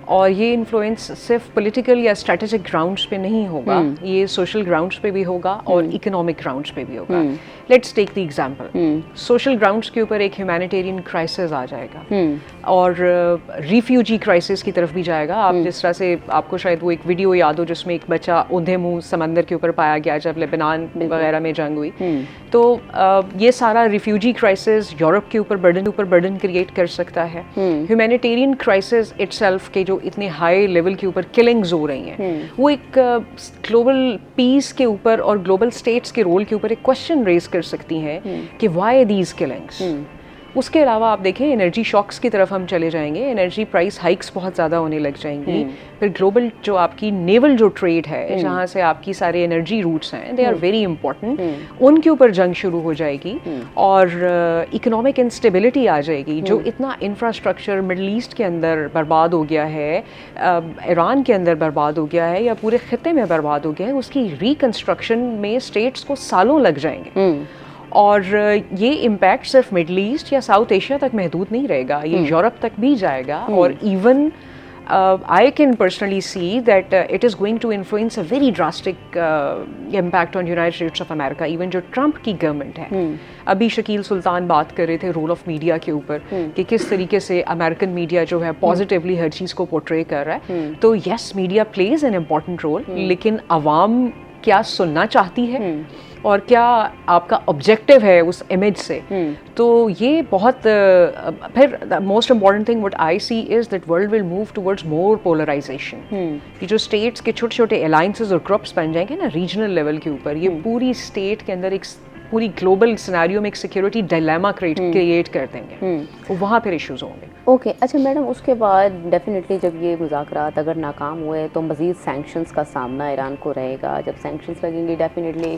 Speaker 2: और ये इन्फ्लुएंस सिर्फ पॉलिटिकल या स्ट्रेटेजिक ग्राउंड्स पे नहीं होगा, ये सोशल ग्राउंड्स पे भी होगा और इकोनॉमिक ग्राउंड्स पे भी होगा। Let's take the example, social grounds के ऊपर एक ह्यूमैनिटेरियन क्राइसिस आ जाएगा और रिफ्यूजी क्राइसिस की तरफ भी जाएगा। आप जिस तरह से, आपको शायद वो एक वीडियो याद हो जिसमें एक बच्चा औंधे मुंह समंदर के ऊपर पाया गया जब लेबनान वगैरह में जंग हुई, तो ये सारा रिफ्यूजी क्राइसिस यूरोप के ऊपर बर्डन क्रिएट कर सकता है। ह्यूमैनिटेरियन क्राइसिस इटसेल्फ के जो इतने हाई लेवल के ऊपर किलिंग्स हो रही हैं, वो एक ग्लोबल पीस के ऊपर और ग्लोबल स्टेट्स के रोल के ऊपर एक क्वेश्चन रेज कर सकती हैं कि व्हाई दीज किलिंग्स। उसके अलावा आप देखें, एनर्जी शॉक्स की तरफ हम चले जाएंगे, एनर्जी प्राइस हाइक्स बहुत ज़्यादा होने लग जाएंगी। फिर ग्लोबल जो आपकी नेवल जो ट्रेड है, जहाँ से आपकी सारे एनर्जी रूट्स हैं, दे आर वेरी इंपॉर्टेंट, उनके ऊपर जंग शुरू हो जाएगी और इकोनॉमिक इंस्टेबिलिटी आ जाएगी। जो इतना इंफ्रास्ट्रक्चर मिडल ईस्ट के अंदर बर्बाद हो गया है, ईरान के अंदर बर्बाद हो गया है या पूरे खित्ते में बर्बाद हो गया है, उसकी रिकन्स्ट्रक्शन में स्टेट्स को सालों लग जाएंगे। और ये इम्पैक्ट सिर्फ मिडल ईस्ट या साउथ एशिया तक महदूद नहीं रहेगा, ये यूरोप तक भी जाएगा। और even I can personally see that it is going to influence a very drastic impact on United States of America. Even जो ट्रंप की गवर्नमेंट है, अभी शकील सुल्तान बात कर रहे थे रोल ऑफ मीडिया के ऊपर कि किस तरीके से अमेरिकन मीडिया जो है पॉजिटिवली हर चीज़ को पोर्ट्रे कर रहा है। तो yes, media plays an important role, लेकिन अवाम क्या सुनना चाहती है और क्या आपका ऑब्जेक्टिव है उस इमेज से, तो ये बहुत फिर the most important thing what I see is that world will move towards more polarisation. ये जो स्टेट्स के छोटे छोटे अलायंसेस और ग्रुप्स बन जाएंगे ना रीजनल लेवल के ऊपर, ये पूरी स्टेट के अंदर एक पूरी ग्लोबल सिनेरियो में एक सिक्योरिटी डायलेमा क्रिएट कर देंगे, वो वहाँ पर इश्यूज होंगे।
Speaker 1: ओके अच्छा मैडम, उसके बाद डेफिनेटली जब ये मुज़ाकरात अगर नाकाम हुए तो मज़ीद सैंक्शंस का सामना ईरान को रहेगा। जब सैंक्शंस लगेंगे डेफिनेटली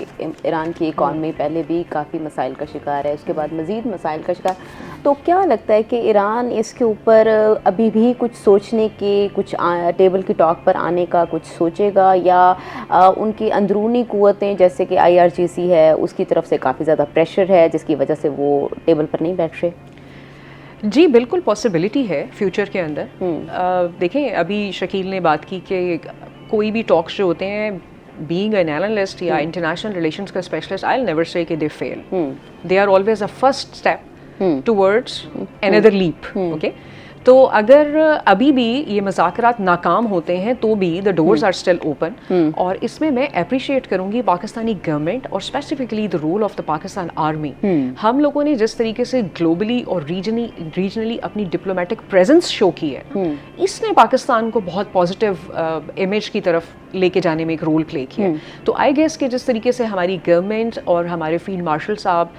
Speaker 1: ईरान की इकॉनमी पहले भी काफ़ी मसाइल का शिकार है, उसके बाद मज़ीद मसाइल का शिकार। तो क्या लगता है कि ईरान इसके ऊपर अभी भी कुछ सोचने के, कुछ टेबल की टॉक पर आने का कुछ सोचेगा, या उनकी अंदरूनी क़ुव्वतें जैसे कि IRGC है उसकी तरफ से काफ़ी ज़्यादा प्रेशर है जिसकी वजह से वो टेबल पर नहीं बैठ रहे?
Speaker 2: जी बिल्कुल पॉसिबिलिटी है फ्यूचर के अंदर। देखें अभी शकील ने बात की कि कोई भी टॉक्स जो होते हैं, बीइंग एन एनालिस्ट या इंटरनेशनल रिलेशंस का specialist, I will never say कि they fail, they are always a first step towards another leap. Okay, तो अगर अभी भी ये मुज़ाकरात नाकाम होते हैं तो भी the doors are still open, और इसमें मैं अप्रिशिएट करूंगी पाकिस्तानी गवर्नमेंट और specifically the role of the Pakistan army. हम लोगों ने जिस तरीके से ग्लोबली और रीजनली अपनी डिप्लोमेटिक प्रेजेंस शो की है, इसने पाकिस्तान को बहुत पॉजिटिव इमेज की तरफ लेके जाने में एक रोल प्ले किया। तो आई गेस कि जिस तरीके से हमारी गवर्नमेंट और हमारे फील्ड मार्शल साहब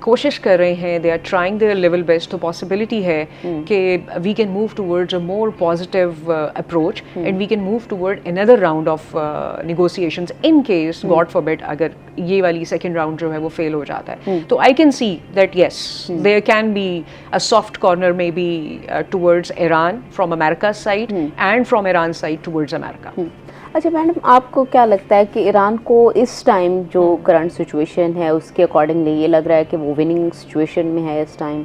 Speaker 2: कोशिश कर रहे हैं, they are trying their level best, तो पॉसिबिलिटी है कि we can move towards a more positive approach and we can move toward another round of negotiations in case God forbid अगर ये वाली सेकेंड राउंड जो है वो फेल हो जाता है। तो I can see that yes there can be a soft corner maybe towards Iran from America side and from Iran side towards America.
Speaker 1: अच्छा मैडम, आपको क्या लगता है कि ईरान को इस टाइम जो करंट सिचुएशन है उसके अकॉर्डिंगली ये लग रहा है कि वो विनिंग सिचुएशन में है, इस टाइम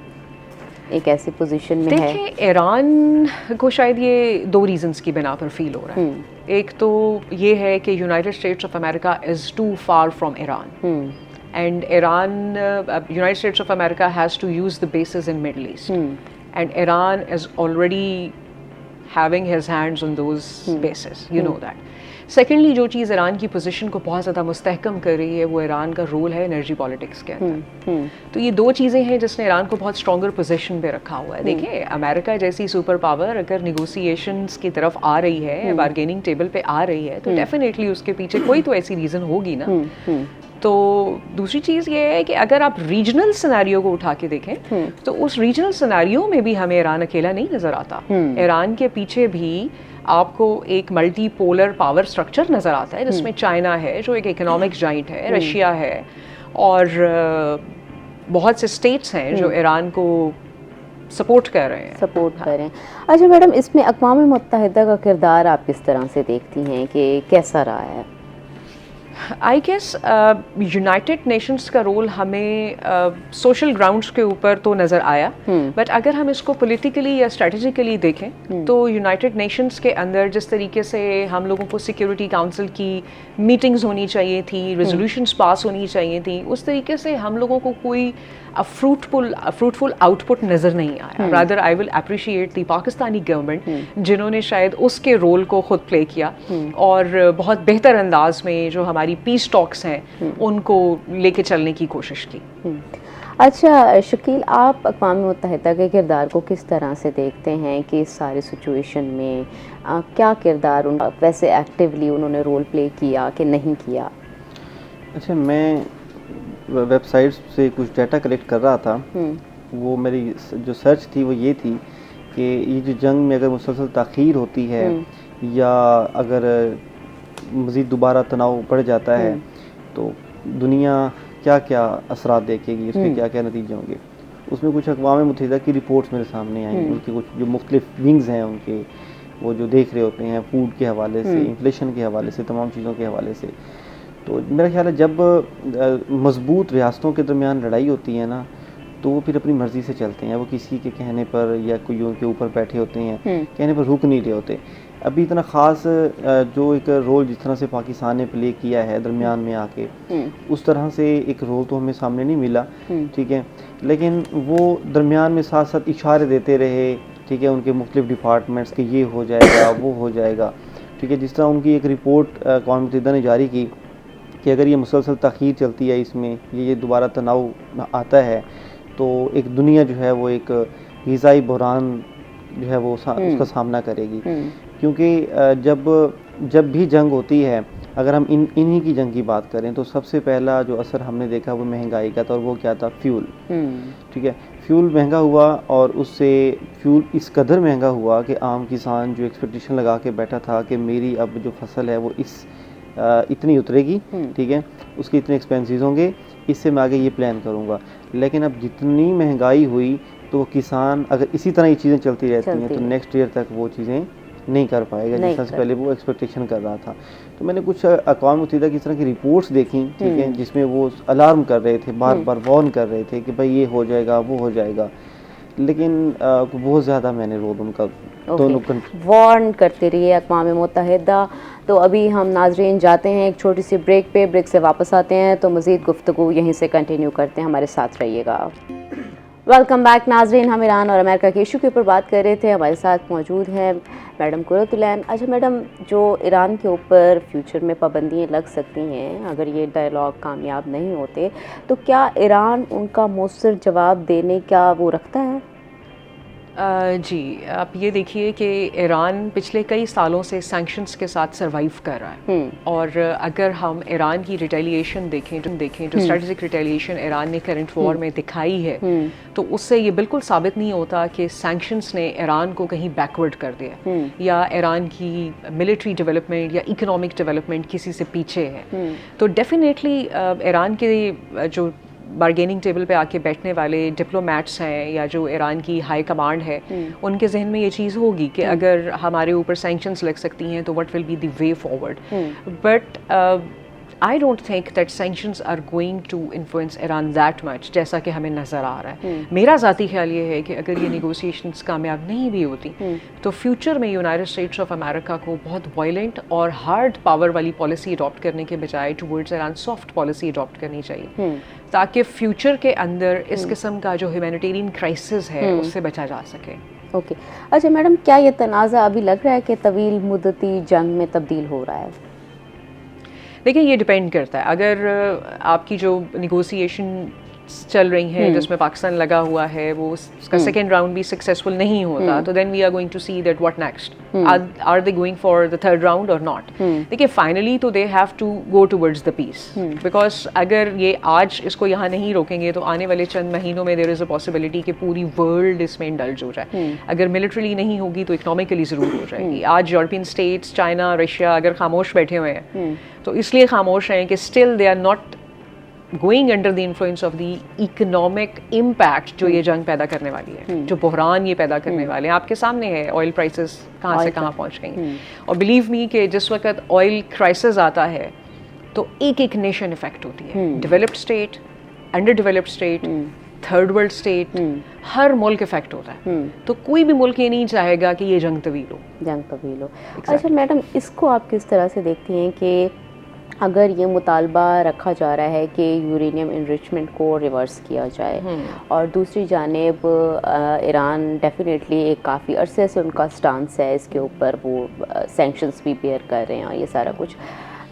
Speaker 1: एक ऐसी पोजीशन में है?
Speaker 2: देखिए ईरान को शायद ये दो रीजंस की बिना पर फील हो रहा है। एक तो ये है कि United States of America is too far from Iran, and Iran, United States of America has to use the bases in Middle East, and Iran is already having his hands on those bases, you know that. Secondly, जो चीज़ ईरान की पोजीशन को बहुत ज़्यादा मुस्तहकम कर रही है वो ईरान का रोल है एनर्जी पॉलिटिक्स के अंदर। तो ये दो चीज़ें हैं जिसने ईरान को बहुत स्ट्रॉन्गर पोजीशन पे रखा हुआ है। देखिए अमेरिका जैसी सुपर पावर अगर निगोशिएशंस की तरफ आ रही है, बार्गेनिंग टेबल पे आ रही है, तो डेफिनेटली उसके पीछे कोई तो ऐसी रीज़न होगी ना। तो दूसरी चीज़ ये है कि अगर आप रीजनल सिनेरियो को उठा के देखें तो उस रीजनल सिनेरियो में भी हमें ईरान अकेला नहीं नज़र आता। ईरान के पीछे भी आपको एक मल्टी पोलर पावर स्ट्रक्चर नज़र आता है जिसमें चाइना है जो एक इकोनॉमिक जाइंट है, रशिया है, और बहुत से स्टेट्स हैं जो ईरान को सपोर्ट कर रहे हैं।
Speaker 1: अच्छा मैडम, इसमें अक़वाम मुत्तहिदा का किरदार आप किस तरह से देखती हैं कि कैसा रहा है?
Speaker 2: आई गेस यूनाइटेड नेशंस का रोल हमें सोशल ग्राउंड्स के ऊपर तो नज़र आया, बट अगर हम इसको पॉलिटिकली या स्ट्रेटजिकली देखें तो यूनाइटेड नेशंस के अंदर जिस तरीके से हम लोगों को सिक्योरिटी काउंसिल की मीटिंग्स होनी चाहिए थी, रेजोल्यूशंस पास होनी चाहिए थी, उस तरीके से हम लोगों को कोई फ्रूटफुल आउटपुट नज़र नहीं आया। Rather I will appreciate the Pakistani government जिन्होंने शायद उसके रोल को खुद प्ले किया और बहुत बेहतर अंदाज में जो हमारी पीस टॉक्स हैं उनको लेके चलने की कोशिश की।
Speaker 1: अच्छा शकील, आप अक़वाम मुत्तहिदा के किरदार को किस तरह से देखते हैं कि इस सारी सिचुएशन में क्या किरदार उनका वैसे एक्टिवली उन्होंने रोल प्ले किया कि नहीं किया?
Speaker 3: अच्छा, मैं वेबसाइट्स से कुछ डाटा कलेक्ट कर रहा था। वो मेरी जो सर्च थी वो ये थी कि ये जो जंग में अगर मुसलसल ताख़ीर होती है या अगर मज़ीद दोबारा तनाव बढ़ जाता है तो दुनिया क्या क्या असरात देखेगी, उसके क्या क्या नतीजे होंगे। उसमें कुछ अक़वाम मुत्तहिदा की रिपोर्ट्स मेरे सामने आई, उनके कुछ जो मुख्तलिफ विंग्स हैं उनके, वो जो देख रहे होते हैं फूड के हवाले से, इन्फ्लेशन के हवाले से, तमाम चीज़ों के हवाले से। तो मेरा ख्याल है जब मजबूत रियासतों के दरमियान लड़ाई होती है ना तो वो फिर अपनी मर्ज़ी से चलते हैं, वो किसी के कहने पर या कोई उनके ऊपर बैठे होते हैं कहने पर रुक नहीं रहे होते। अभी इतना ख़ास जो एक रोल जिस तरह से पाकिस्तान ने प्ले किया है दरमियान में आके, उस तरह से एक रोल तो हमें सामने नहीं मिला, ठीक है, लेकिन वो दरमियान में साथ साथ इशारे देते रहे, ठीक है, उनके मुख्तलिफ डिपार्टमेंट्स के ये हो जाएगा वो हो जाएगा, ठीक है। जिस तरह उनकी एक रिपोर्ट अक़वाम मुत्तहिदा ने जारी की कि अगर ये मुसलसल ताख़ीर चलती है, इसमें ये दोबारा तनाव आता है तो एक दुनिया जो है वो एक ग़िज़ाई बहरान जो है वो उसका सामना करेगी। क्योंकि जब भी जंग होती है अगर हम इन्हीं की जंग की बात करें तो सबसे पहला जो असर हमने देखा वो महंगाई का था, और वो क्या था? फ्यूल। ठीक है, फ्यूल महंगा हुआ, और उससे फ्यूल इस कदर महंगा हुआ कि आम किसान जो एक्सपेक्टेशन लगा के बैठा था कि मेरी अब जो फसल है वो इतनी उतरेगी, ठीक है, उसके इतने एक्सपेंसेस होंगे, इससे मैं आगे ये प्लान करूँगा। लेकिन अब जितनी महंगाई हुई तो किसान अगर इसी तरह ये चीज़ें चलती रहती हैं तो नेक्स्ट ईयर तक वो चीज़ें नहीं कर पाएगा जिस तरह से पहले वो एक्सपेक्टेशन कर रहा था। तो मैंने कुछ अक़वाम मुत्तहिदा की तरह की रिपोर्ट्स देखी, ठीक है, जिसमें वो अलार्म कर रहे थे, बार बार वार्न कर रहे थे कि भाई ये हो जाएगा, वो हो जाएगा, लेकिन बहुत ज़्यादा मैंने रोल उनका दोनों
Speaker 1: वार्न करते रहिए अक़वाम मुत्तहिदा। तो अभी हम नाज़रीन जाते हैं एक छोटी सी ब्रेक पे, ब्रेक से वापस आते हैं तो मज़ीद गुफ्तगू यहीं से कंटिन्यू करते हैं, हमारे साथ रहिएगा। वेलकम बैक नाज़रीन, हम ईरान और अमेरिका के इशू के ऊपर बात कर रहे थे। हमारे साथ मौजूद हैं मैडम कुरतुलैन। अच्छा मैडम, जो ईरान के ऊपर फ्यूचर में पाबंदियाँ लग सकती हैं अगर ये डायलॉग कामयाब नहीं होते, तो क्या ईरान उनका मौसर जवाब देने का वो रखता है?
Speaker 2: जी, आप ये देखिए कि ईरान पिछले कई सालों से सैंक्शंस के साथ सरवाइव कर रहा है, और अगर हम ईरान की रिटेलिएशन देखें जो स्ट्रेटेजिक रिटेलिएशन ईरान ने करंट वॉर में दिखाई है, तो उससे ये बिल्कुल साबित नहीं होता कि सैंक्शंस ने ईरान को कहीं बैकवर्ड कर दिया या ईरान की मिलिट्री डेवलपमेंट या इकोनॉमिक डेवलपमेंट किसी से पीछे है। तो डेफिनेटली ईरान के जो बारगेनिंग टेबल पे आके बैठने वाले डिप्लोमैट्स हैं या जो ईरान की हाई कमांड है, उनके जहन में ये चीज़ होगी कि अगर हमारे ऊपर सैंक्शंस लग सकती हैं तो what will be the way forward. But I don't think that sanctions are going to influence Iran that much जैसा कि हमें नज़र आ रहा है। मेरा ज़ाती ख्याल ये है कि अगर ये नेगोशिएशंस कामयाब नहीं भी होती तो फ्यूचर में यूनाइटेड स्टेट्स ऑफ अमेरिका को बहुत वायलेंट और हार्ड पावर वाली पॉलिसी अडॉप्ट करने के बजाय towards Iran soft policy adopt करनी चाहिए, ताकि फ्यूचर के अंदर इस किस्म का जो ह्यूमैनिटेरियन क्राइसिस है उससे बचा जा सके।
Speaker 1: ओके अच्छा मैडम, क्या ये तनाज़ा अभी लग रहा है कि तवील मुद्दती जंग में तब्दील हो रहा है?
Speaker 2: देखिए, ये डिपेंड करता है। अगर आपकी जो निगोसिएशन चल रही हैं जिसमें पाकिस्तान लगा हुआ है वो उसका सेकेंड राउंड भी सक्सेसफुल नहीं होता, तो then we are going to see that what next, are they going for the third round और नॉट। देखिए, फाइनली तो they have to go towards the peace, because अगर ये आज इसको यहाँ नहीं रोकेंगे तो आने वाले चंद महीनों में देयर इज़ अ पॉसिबिलिटी कि पूरी वर्ल्ड इसमें इंडल्ज हो जाए। अगर मिलिट्रली नहीं होगी तो इकोनॉमिकली ज़रूर हो जाएगी। आज यूरोपियन स्टेट्स, चाइना, रशिया अगर खामोश बैठे हुए हैं तो इसलिए खामोश हैं कि still they are not going under the influence of the economic impact जो ये जंग पैदा करने वाली है, जो बहरान ये पैदा करने वाले हैं। आपके सामने है ऑयल प्राइसेस कहाँ से कहाँ पहुँच गई, और बिलीव मी कि जिस वक्त ऑयल क्राइसिस आता है तो एक नेशन इफेक्ट होती है, developed state, underdeveloped state, third world state, हर मुल्क इफेक्ट होता है। तो कोई भी मुल्क ये नहीं चाहेगा कि ये जंग तवील हो।
Speaker 1: अच्छा मैडम, इसको आप किस तरह से देखती हैं कि अगर ये मुतालबा रखा जा रहा है कि यूरेनियम इनरिचमेंट को रिवर्स किया जाए, और दूसरी जानिब ईरान डेफिनेटली एक काफ़ी अरसे से उनका स्टांस है इसके ऊपर, वो सैंक्शंस भी बेयर कर रहे हैं और ये सारा कुछ,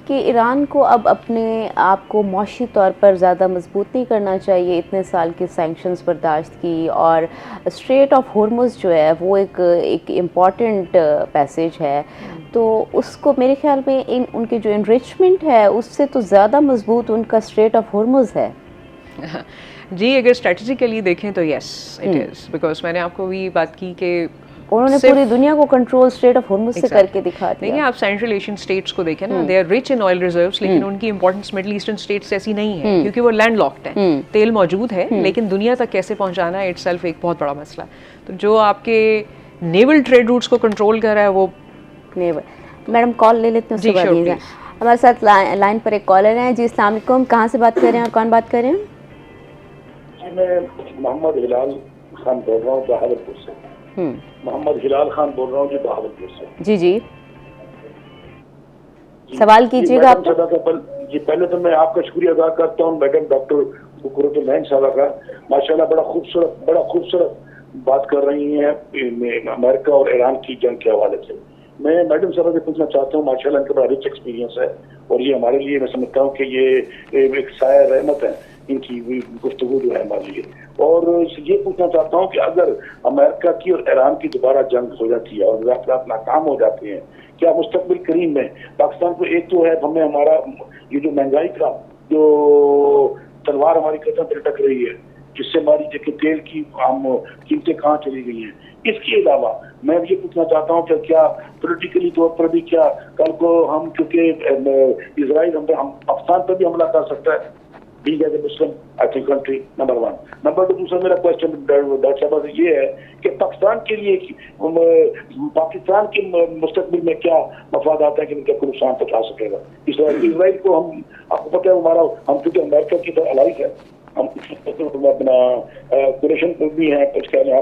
Speaker 1: कि ईरान को अब अपने आप को मौशी तौर पर ज़्यादा मजबूत नहीं करना चाहिए, इतने साल की सैंक्शंस बर्दाश्त की, और स्ट्रेट ऑफ हॉर्मुज़ जो है वो एक इम्पॉर्टेंट पैसेज है, तो उसको मेरे ख्याल में उनके जो इनरिचमेंट है उससे तो ज़्यादा मजबूत उनका स्ट्रेट ऑफ हॉर्मुज़ है।
Speaker 2: जी, अगर स्ट्रेटजिकली देखें तो यस इट इज़, बिकॉज मैंने आपको भी बात की कि
Speaker 1: उन्होंने पूरी दुनिया को कंट्रोल स्ट्रेट ऑफ हॉर्मुज़ से करके दिखा दिया।
Speaker 2: देखिए, आप सेंट्रल एशियन स्टेट्स को देखें ना, they are rich in oil reserves, लेकिन उनकी इंपॉर्टेंस मिडिल ईस्टर्न स्टेट्स ऐसी नहीं है क्योंकि वो लैंड लॉक्ड है। तेल मौजूद है लेकिन दुनिया तक कैसे पहुंचाना है इटसेल्फ एक बहुत बड़ा मसला। तो जो आपके नेवल ट्रेड रूट्स को कंट्रोल कर रहा है वो
Speaker 1: नेवल। मैडम कॉल ले लेते हैं, हमारे साथ लाइन पर एक कॉलर हैं। जी अस्सलाम वालेकुम, कहाँ से बात कर रहे हैं और कौन बात कर रहे हैं?
Speaker 4: जी, मैं मोहम्मद हिलाल खान बोल रहा हूँ बहावलपुर से। मोहम्मद हिलाल खान बोल रहा हूँ जी बहावलपुर से।
Speaker 1: जी जी, सवाल कीजिएगा आप।
Speaker 4: जी, पहले तो मैं आपका शुक्रिया अदा करता हूँ मैडम डॉक्टर कुरतुलैन साहबा का। माशाल्लाह बड़ा खूबसूरत बात कर रही हैं अमेरिका और ईरान की जंग के हवाले से। मैं मैडम साहबा से पूछना चाहता हूँ, माशाल्लाह इनका बड़ा रिच एक्सपीरियंस है और ये हमारे लिए, मैं समझता हूँ कि ये एक साया रहमत है इनकी गुफ्तगू जो है हमारे लिए। और ये पूछना चाहता हूँ कि अगर अमेरिका की और ईरान की दोबारा जंग हो जाती है और रात नाकाम हो जाते हैं, क्या मुस्तकबिल करीब में पाकिस्तान को एक तो है हमें हमारा ये जो महंगाई का जो तलवार हमारी कदम पर लटक रही है, जिससे हमारी देखिए तेल की आम कीमतें कहाँ चली गई हैं। इसके अलावा मैं ये पूछना चाहता हूँ कि क्या पॉलिटिकली तौर पर भी क्या कल को हम, क्योंकि इजराइल हम पाकिस्तान पर भी हमला कर सकता है, being as a Muslim I think country, number 1। Number 2, दूसरा मेरा क्वेश्चन डॉक्टर साहब ये है कि पाकिस्तान के लिए पाकिस्तान के मुस्तकबिल में क्या मफादात है कि उनका कोई नुकसान पहुंचा सकेगा इजराइल को। हम आपको पता है हमारा, हम क्योंकि अमेरिका की तरह अलाइक है, हम अपना कुरेशन भी है कुछ कहने,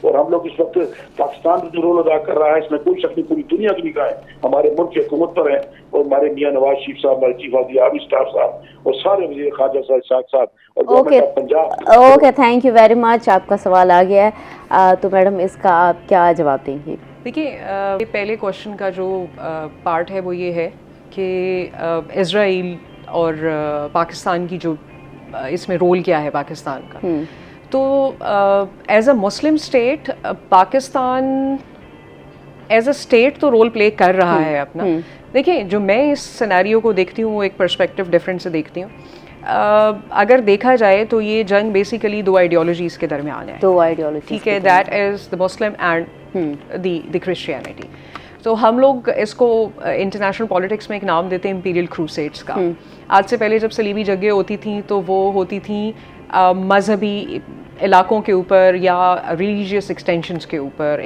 Speaker 4: और हम लोग इस वक्त पाकिस्तान जो रोल अदा कर रहा है इसमें कोई शक नहीं, पूरी दुनिया की निगाहें हमारे मुल्क की हुकूमत पर है, और हमारे मियां नवाज शरीफ साहब, हमारे चीफ आबी स्टाफ साहब और सारे वज़ीर ख़ारजा साथ और government of Punjab.
Speaker 1: Okay, thank you very much. आपका सवाल आ गया है, तो मैडम इसका आप क्या जवाब देंगे?
Speaker 2: देखिए, पहले क्वेश्चन का जो पार्ट है वो ये है कि इजराइल और पाकिस्तान की जो इसमें रोल क्या है पाकिस्तान का। तो as a Muslim state Pakistan as a state तो रोल प्ले कर रहा है अपना। देखिए, जो मैं इस सिनेरियो को देखती हूँ वो एक पर्सपेक्टिव डिफरेंस से देखती हूँ। अगर देखा जाए तो ये जंग बेसिकली दो आइडियोलॉजीज़ के दरमियान है।
Speaker 1: दो आइडियोलॉजी,
Speaker 2: ठीक है, that is the Muslim and the Christianity. तो हम लोग इसको इंटरनेशनल पॉलिटिक्स में एक नाम देते हैं इंपीरियल क्रूसेड्स का। आज से पहले जब सलीबी जंगें होती थी तो वो होती थी मजहबी इलाकों के ऊपर या रिलीजियस एक्सटेंशंस के ऊपर,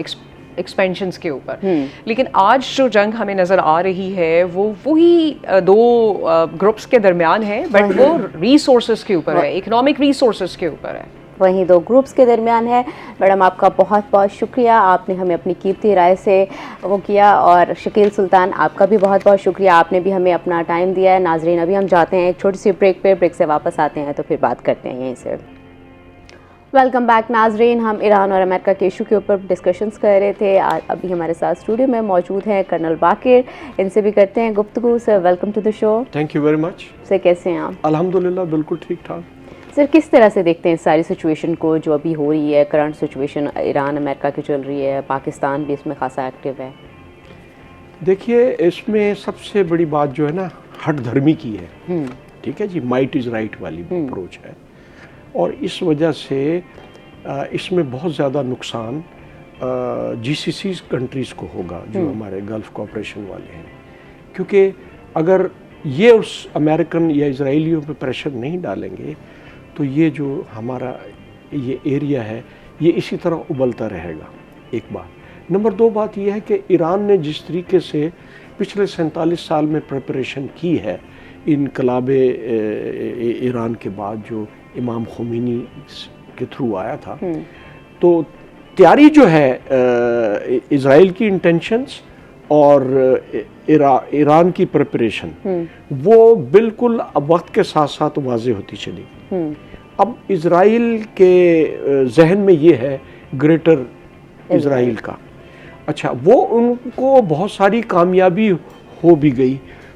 Speaker 2: एक्सपेंशंस के ऊपर। लेकिन आज जो जंग हमें नज़र आ रही है वो वही दो ग्रुप्स के दरमियान है, बट वो रिसोर्सेज के ऊपर है, इकोनॉमिक रिसोर्सेज के ऊपर है,
Speaker 1: वहीं दो ग्रुप्स के दरमियान है। मैडम आपका बहुत बहुत शुक्रिया, आपने हमें अपनी कीमती राय से वो किया, और शकील सुल्तान आपका भी बहुत बहुत शुक्रिया, आपने भी हमें अपना टाइम दिया है। नाजरीन, अभी हम जाते हैं एक छोटी सी ब्रेक पे, ब्रेक से वापस आते हैं तो फिर बात करते हैं यहीं से। वेलकम बैक नाजरीन, हम ईरान और अमेरिका के इशू के ऊपर डिस्कशंस कर रहे थे। अभी हमारे साथ स्टूडियो में मौजूद हैं कर्नल बाकिर, इनसे भी करते हैं गुफ्तगू। Sir, welcome to the show.
Speaker 5: Thank you very much.
Speaker 1: Sir, कैसे हैं आप?
Speaker 5: अल्हम्दुलिल्लाह, बिल्कुल ठीक ठाक।
Speaker 1: सर, किस तरह से देखते हैं सारी सिचुएशन को जो अभी हो रही है, करंट सिचुएशन ईरान अमेरिका की चल रही है, पाकिस्तान भी इसमें खासा एक्टिव है?
Speaker 5: देखिए, इसमें सबसे बड़ी बात जो है ना, हट धर्मी की है। ठीक है जी, माइट इज़ राइट वाली अप्रोच है, और इस वजह से इसमें बहुत ज़्यादा नुकसान जीसीसी कंट्रीज़ को होगा, जो हमारे गल्फ़ कोऑपरेशन वाले हैं, क्योंकि अगर ये उस अमेरिकन या इजराइलियों पे प्रेशर नहीं डालेंगे तो ये जो हमारा ये एरिया है ये इसी तरह उबलता रहेगा, एक बात। नंबर 2 बात ये है कि ईरान ने जिस तरीके से पिछले 47 साल में प्रिपरेशन की है इनकलाब ईरान के बाद जो इमाम खुमैनी के थ्रू आया था, तो तैयारी जो है इजराइल की इंटेंशंस और ईरान की प्रिपरेशन वो बिल्कुल अब वक्त के साथ साथ वाज़े होती चली। अब इजराइल के जहन में ये है ग्रेटर इजराइल का, अच्छा, वो उनको बहुत सारी कामयाबी हो भी गई,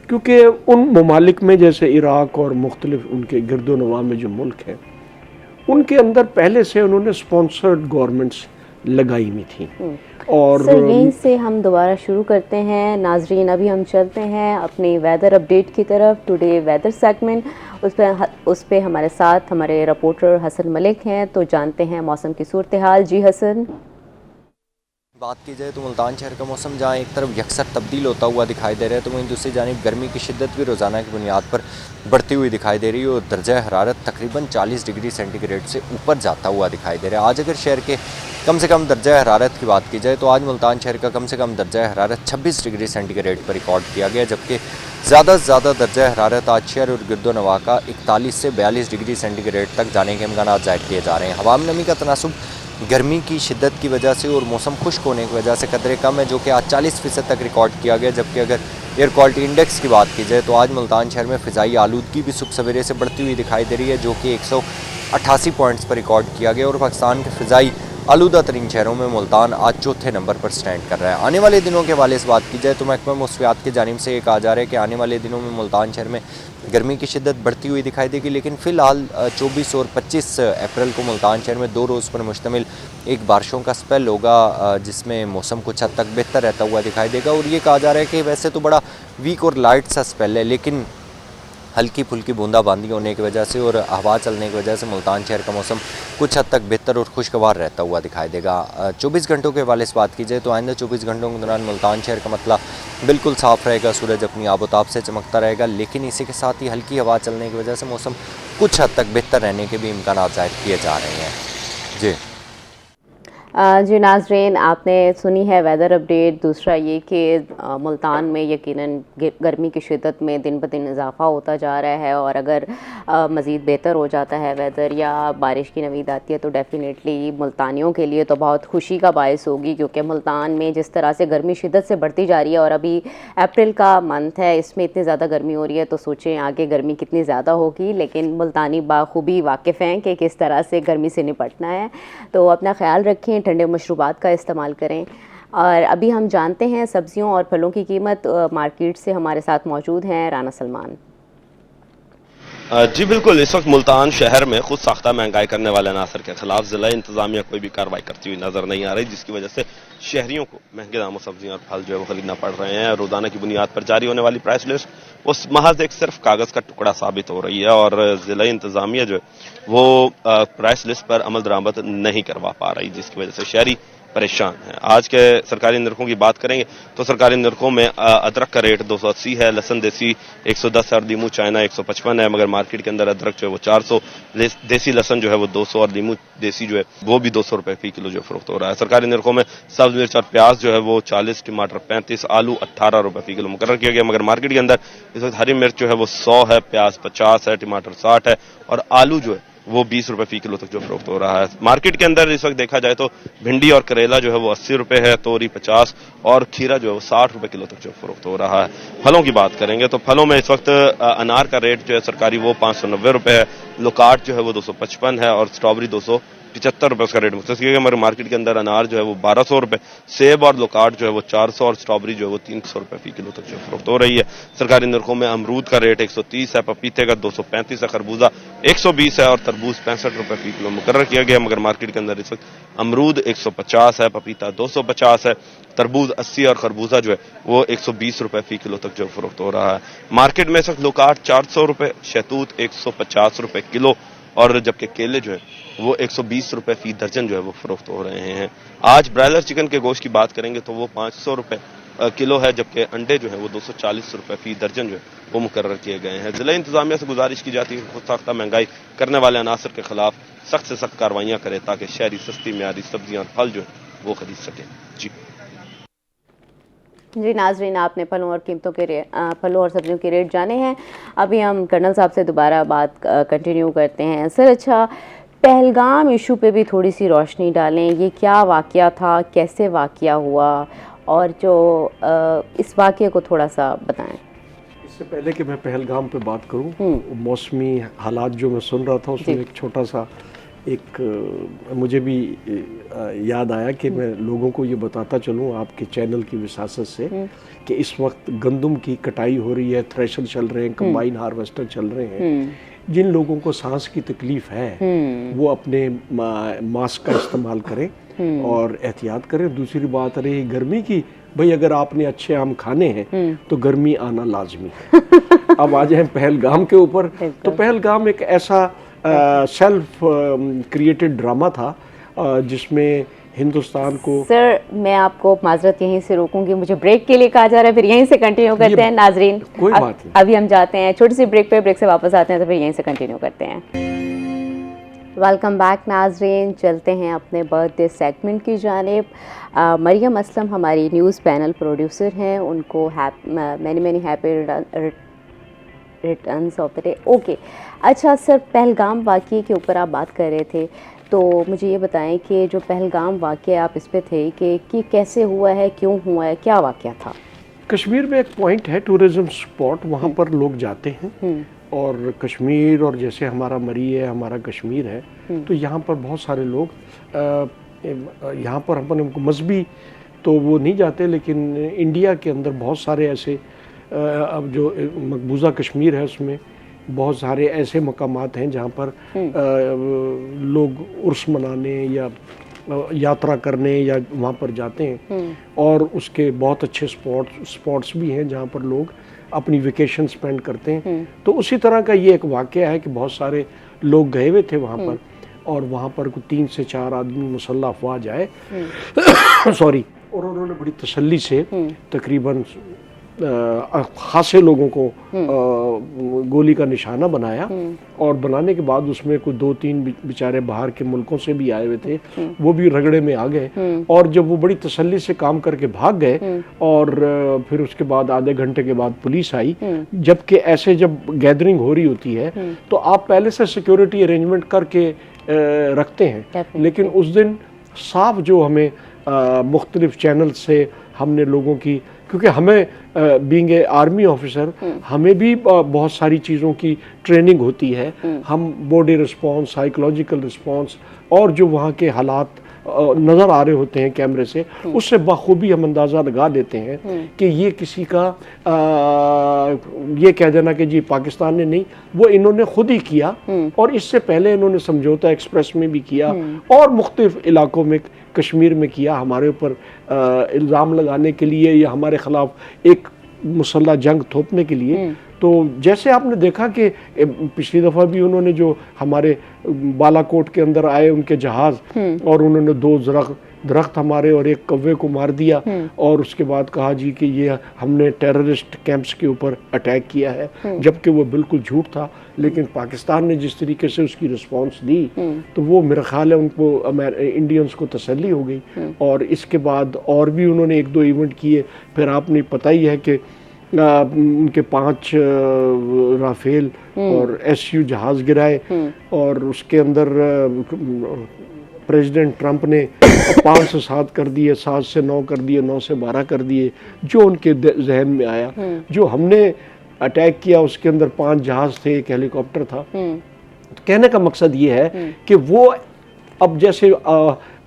Speaker 5: क्योंकि उन ममालिक में जैसे इराक और मुख्तलिफ उनके गिरदोनवा में जो मुल्क हैं उनके अंदर पहले से उन्होंने स्पॉन्सर्ड गवर्नमेंट्स लगाई हुई थी। और
Speaker 1: सर, यहीं से हम दोबारा शुरू करते हैं नाजरीन। अभी हम चलते हैं अपनी वेदर अपडेट की तरफ, टुडे वेदर सेगमेंट। उस पे हमारे साथ हमारे रिपोर्टर हसन मलिक हैं, तो जानते हैं मौसम की सूरत हाल। जी हसन।
Speaker 6: बात की जाए तो मुल्तान शहर का मौसम जहाँ एक तरफ यकसर तब्दील होता हुआ दिखाई दे रहा है, तो वहीं दूसरी जानिब गर्मी की शिद्दत भी रोज़ाना की बुनियाद पर बढ़ती हुई दिखाई दे रही है और दर्जा हरारत तकरीबन 40 डिग्री सेंटीग्रेड से ऊपर जाता हुआ दिखाई दे रहा है। आज अगर शहर के कम से कम दर्जा हरारत की बात की जाए तो आज मुल्तान शहर का कम से कम दर्जा हरारत 26 डिग्री सेंटीग्रेड पर रिकॉर्ड किया गया, जबकि ज़्यादा से ज़्यादा दर्जा हरारत आज शहर और गिरदोनवा का 41 से 42 डिग्री सेंटीग्रेड तक जाने के इम्कान ज़ाहिर किए जा रहे हैं। हवा में नमी का तनासुब गर्मी की शिद्दत की वजह से और मौसम खुश्क होने की वजह से कदरे कम है, जो कि आज 40% तक रिकॉर्ड किया गया। जबकि अगर एयर क्वालिटी इंडेक्स की बात की जाए तो आज मुल्तान शहर में फ़िज़ाई आलूदगी भी सुबह सवेरे से बढ़ती हुई दिखाई दे रही है, जो कि 188 पॉइंट्स पर रिकॉर्ड किया गया और पाकिस्तान के फ़िज़ाई आलूदा तरीन शहरों में मुल्तान आज चौथे नंबर पर स्टैंड कर रहा है। आने वाले दिनों के हवाले से बात की जाए तो महकमा मौसमियात की जानिब से ये कहा जा रहा है कि आने वाले दिनों में मुल्तान शहर में गर्मी की शिद्दत बढ़ती हुई दिखाई देगी, लेकिन फ़िलहाल 24 और 25 अप्रैल को मुल्तान शहर में 2 रोज़ पर मुश्तमिल एक बारिशों का स्पेल होगा, जिसमें मौसम कुछ हद तक बेहतर रहता हुआ दिखाई देगा। और ये कहा जा रहा है कि वैसे तो बड़ा वीक और लाइट सा स्पेल है, लेकिन हल्की फुल्की बूंदाबांदी होने की वजह से और हवा चलने की वजह से मुल्तान शहर का मौसम कुछ हद तक बेहतर और खुशगवार रहता हुआ दिखाई देगा। 24 घंटों के हवाले से बात की जाए तो आइंदा 24 घंटों के दौरान मुल्तान शहर का मतला बिल्कुल साफ़ रहेगा, सूरज अपनी आबोताब से चमकता रहेगा, लेकिन इसी के साथ ही हल्की हवा चलने की वजह से मौसम कुछ हद तक बेहतर रहने के भी इम्कान ज़ाहिर किए जा रहे हैं। जी
Speaker 1: जी नाज़रीन, आपने सुनी है वेदर अपडेट। दूसरा ये कि मुल्तान में यकीनन गर्मी की शिद्दत में दिन ब दिन इजाफ़ा होता जा रहा है, और अगर मज़ीद बेहतर हो जाता है वेदर या बारिश की नवीद आती है तो डेफ़िनेटली मुल्तानियों के लिए तो बहुत खुशी का बायस होगी, क्योंकि मुल्तान में जिस तरह से गर्मी शिद्दत से बढ़ती जा रही है और अभी अप्रैल का मंथ है, इसमें इतनी ज़्यादा गर्मी हो रही है, तो सोचें आगे गर्मी कितनी ज़्यादा होगी। लेकिन मुल्तानी बाखूबी वाकिफ़ हैं कि किस तरह से गर्मी से निपटना है। तो अपना ख्याल रखें, ठंडे मशरूबात का इस्तेमाल करें। और अभी हम जानते हैं सब्जियों और फलों की कीमत। मार्केट से हमारे साथ मौजूद हैं राना सलमान।
Speaker 7: जी बिल्कुल, इस वक्त मुल्तान शहर में खुद साख्ता महंगाई करने वाले अनासर के खिलाफ जिला इंतजामिया कोई भी कार्रवाई करती हुई नजर नहीं आ रही, जिसकी वजह से शहरियों को महंगे दामों सब्जियां और फल जो है वो खरीदना पड़ रहे हैं। रोजाना की बुनियाद पर जारी होने वाली प्राइस लिस्ट वो महज एक सिर्फ कागज का टुकड़ा साबित हो रही है, और जिला इंतजामिया जो है वो प्राइस लिस्ट पर अमल दरामद नहीं करवा पा रही, जिसकी वजह से शहरी परेशान है। आज के सरकारी निरखों की बात करेंगे तो सरकारी निरखों में अदरक का रेट 280 है, लहसन देसी 110 है और लीमू चाइना 155 है, मगर मार्केट के अंदर अदरक जो है वो 400, देसी लहसन जो है वो 200 और लीमू देसी जो है वो भी 200 रुपए फी किलो जो फरोख्त हो रहा है। सरकारी निरखों में सब्ज मिर्च और प्याज जो है वो 40, टमाटर 35, आलू 18 रुपए फी किलो मुकर्रर किया गया, मगर मार्केट के अंदर इस वक्त हरी मिर्च जो है वो 100 है, प्याज 50 है, टमाटर 60 है और आलू जो है वो 20 रुपए फी किलो तक जो फरोख्त हो रहा है। मार्केट के अंदर इस वक्त देखा जाए तो भिंडी और करेला जो है वो 80 रुपए है, तोरी 50 और खीरा जो है वो 60 रुपए किलो तक जो फरोख्त हो रहा है। फलों की बात करेंगे तो फलों में इस वक्त अनार का रेट जो है सरकारी वो 590 रुपए है, लोकाट जो है वो 255 है और स्ट्रॉबेरी 275 रुपए उसका रेट मुख्तस किया गया, मगर मार्केट के अंदर अनार जो है वो 1200 रुपए, सेब और लोकाट जो है वो 400 और स्ट्रॉबेरी जो है वो 300 रुपए फी किलो तक जो फरोख्त हो रही है। सरकारी निरखों में अमरूद का रेट 130 है, पपीते का 235 है, खरबूजा 120 है और तरबूज 65 रुपए फी किलो मुकर्रर किया गया, मगर मार्केट के अंदर इस वक्त अमरूद 150 है, पपीता 250 है, तरबूज 80 और खरबूजा जो है वो 120 रुपए फी किलो तक जो फरोख्त हो रहा है। मार्केट में इस वक्त लोकाट 400 रुपए, शहतूत 150 रुपए किलो और जबकि केले जो है वो 120 रुपए फी दर्जन जो है वो फरोख्त हो रहे हैं। आज ब्रायलर चिकन के गोश्त की बात करेंगे तो वो 500 रुपए किलो है, जबकि अंडे जो है वो 240 रुपए फी दर्जन जो है वो मुकर्रर किए गए हैं। जिला इंतजामिया से गुजारिश की जाती है खुद साख्ता महंगाई करने वाले अनासर के खिलाफ सख्त से सख्त कार्रवाइयां करे, ताकि शहरी सस्ती म्यारी सब्जियां और फल जो है वो खरीद सके।
Speaker 1: जी नाजरीन, आपने फलों और कीमतों के फलों और सब्जियों के रेट जाने हैं। अभी हम कर्नल साहब से दोबारा बात कंटिन्यू करते हैं। सर, अच्छा, पहलगाम इशू पे भी थोड़ी सी रोशनी डालें। ये क्या वाक़या था, कैसे वाक़या हुआ, और जो इस वाक़ये को थोड़ा सा बताएं।
Speaker 5: इससे पहले कि मैं पहलगाम पे बात करूं, मौसमी हालात जो मैं सुन रहा था उसमें एक छोटा सा मुझे भी याद आया कि मैं लोगों को ये बताता चलूं आपके चैनल की विसासत से कि इस वक्त गंदम की कटाई हो रही है, थ्रेशर चल रहे हैं, कंबाइन हार्वेस्टर चल रहे हैं। जिन लोगों को सांस की तकलीफ है वो अपने मास्क का इस्तेमाल करें और एहतियात करें। दूसरी बात रही गर्मी की, भाई अगर आपने अच्छे आम खाने हैं तो गर्मी आना लाजमी है। अब आ जाए पहलगाम के ऊपर, तो पहलगाम एक ऐसा सेल्फ क्रिएटेड ड्रामा था जिसमें हिंदुस्तान को।
Speaker 1: सर, मैं आपको माजरत यहीं से रोकूंगी, मुझे ब्रेक के लिए कहा जा रहा है, फिर यहीं से कंटिन्यू करते हैं। नाजरीन,
Speaker 5: कोई बात नहीं,
Speaker 1: अभी हम जाते हैं छोटी सी ब्रेक पे, ब्रेक से वापस आते हैं तो फिर यहीं से कंटिन्यू करते हैं। वेलकम बैक नाजरीन, चलते हैं अपने बर्थडे सेगमेंट की जानिब। मरियम असलम हमारी न्यूज़ पैनल प्रोड्यूसर हैं, उनको many happy returns of the day. Okay, अच्छा सर, पहलगाम वाक़ये के ऊपर आप बात कर रहे थे, तो मुझे ये बताएं कि जो पहलगाम वाक़या आप इस पे थे कि कैसे हुआ है, क्यों हुआ है, क्या वाक़या था?
Speaker 5: कश्मीर में एक पॉइंट है टूरिज्म स्पॉट, वहाँ पर लोग जाते हैं और कश्मीर, और जैसे हमारा मरी है, हमारा कश्मीर है, तो यहाँ पर बहुत सारे लोग यहाँ पर अपन मजहबी तो वो नहीं जाते, लेकिन इंडिया के अंदर बहुत सारे ऐसे अब जो मकबूजा कश्मीर है उसमें बहुत सारे ऐसे मकामात हैं जहाँ पर लोग उर्स मनाने या यात्रा करने या वहाँ पर जाते हैं, और उसके बहुत अच्छे स्पॉट्स भी हैं जहाँ पर लोग अपनी वेकेशन स्पेंड करते हैं। तो उसी तरह का ये एक वाक़या है कि बहुत सारे लोग गए हुए थे वहाँ पर, और वहाँ पर 3 से 4 आदमी मुसल्लह अफवाज आए सॉरी, और उन्होंने बड़ी तसल्ली से तकरीबन खासे लोगों को गोली का निशाना बनाया, और बनाने के बाद उसमें कुछ 2-3 बेचारे बाहर के मुल्कों से भी आए हुए थे, वो भी रगड़े में आ गए, और जब वो बड़ी तसल्ली से काम करके भाग गए, और फिर उसके बाद आधे घंटे के बाद पुलिस आई। जबकि ऐसे जब गैदरिंग हो रही होती है तो आप पहले से सिक्योरिटी अरेंजमेंट करके रखते हैं, लेकिन उस दिन साफ जो हमें मुख्तलिफ चैनल से हमने लोगों की, क्योंकि हमें बीइंग ए आर्मी ऑफिसर हमें भी बहुत सारी चीज़ों की ट्रेनिंग होती है, हम बॉडी रिस्पॉन्स, साइकोलॉजिकल रिस्पॉन्स, और जो वहाँ के हालात नज़र आ रहे होते हैं कैमरे से, उससे बखूबी हम अंदाज़ा लगा लेते हैं कि ये किसी का ये कह देना कि जी पाकिस्तान ने नहीं, वो इन्होंने खुद ही किया, और इससे पहले इन्होंने समझौता एक्सप्रेस में भी किया और मुख्तलिफ इलाकों में कश्मीर में किया, हमारे ऊपर इल्ज़ाम लगाने के लिए या हमारे ख़िलाफ़ एक मुसल्ला जंग थोपने के लिए। तो जैसे आपने देखा कि पिछली दफ़ा भी उन्होंने जो हमारे बालाकोट के अंदर आए उनके जहाज़, और उन्होंने 2 दरख्त हमारे और एक कौवे को मार दिया, और उसके बाद कहा जी कि ये हमने टेररिस्ट कैंप्स के ऊपर अटैक किया है, जबकि वो बिल्कुल झूठ था। लेकिन पाकिस्तान ने जिस तरीके से उसकी रिस्पांस दी, तो वो मेरा ख्याल है उनको इंडियंस को तसल्ली हो गई, और इसके बाद और भी उन्होंने 1-2 इवेंट किए। फिर आपने पता ही है कि उनके 5 राफेल और SU जहाज़ गिराए, और उसके अंदर प्रेसिडेंट ट्रंप ने 5 से 7 कर दिए, 7 से 9 कर दिए, 9 से 12 कर दिए, जो उनके जहन में आया। जो हमने अटैक किया उसके अंदर 5 जहाज़ थे, एक हेलीकॉप्टर था। तो कहने का मकसद ये है कि वो अब जैसे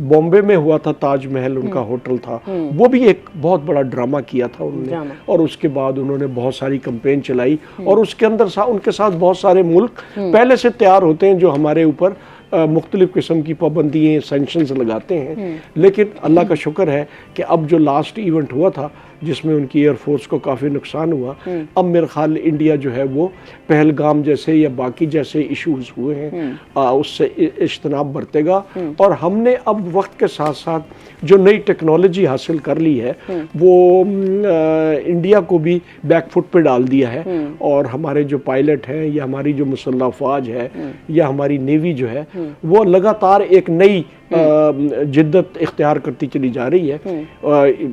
Speaker 5: बॉम्बे में हुआ था, ताजमहल उनका होटल था, वो भी एक बहुत बड़ा ड्रामा किया था उन्होंने, और उसके बाद उन्होंने बहुत सारी कैंपेन चलाई, और उसके अंदर उनके साथ बहुत सारे मुल्क पहले से तैयार होते हैं जो हमारे ऊपर मुख्तलिफ किस्म की पाबंदियाँ, सैंक्शंस लगाते हैं। लेकिन अल्लाह का शुक्र है कि अब जो लास्ट इवेंट हुआ था जिसमें उनकी एयरफोर्स को काफ़ी नुकसान हुआ, अब मेरे ख्याल इंडिया जो है वो पहलगाम जैसे या बाकी जैसे इश्यूज हुए हैं उससे इज्तनाब बरतेगा। और हमने अब वक्त के साथ साथ जो नई टेक्नोलॉजी हासिल कर ली है वो इंडिया को भी बैकफुट पे डाल दिया है, और हमारे जो पायलट हैं या हमारी जो मुसल्लह अफवाज है या हमारी नेवी जो है वो लगातार एक नई जिद्दत इख्तियार करती चली जा रही है।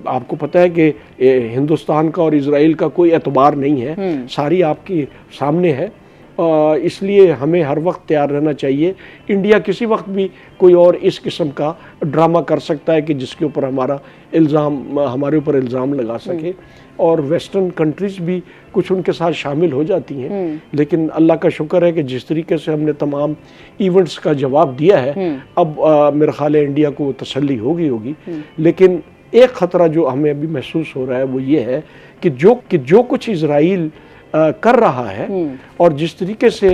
Speaker 5: आपको पता है कि हिंदुस्तान का और इजराइल का कोई एतबार नहीं है, सारी आपके सामने है, इसलिए हमें हर वक्त तैयार रहना चाहिए। इंडिया किसी वक्त भी कोई और इस किस्म का ड्रामा कर सकता है कि जिसके ऊपर हमारे ऊपर इल्ज़ाम लगा सके, और वेस्टर्न कंट्रीज़ भी कुछ उनके साथ शामिल हो जाती हैं। लेकिन अल्लाह का शुक्र है कि जिस तरीके से हमने तमाम इवेंट्स का जवाब दिया है, अब मेरा ख्याल है इंडिया को तसल्ली होगी। लेकिन एक ख़तरा जो हमें अभी महसूस हो रहा है वो ये है कि जो कुछ इजराइल कर रहा है, और जिस तरीके से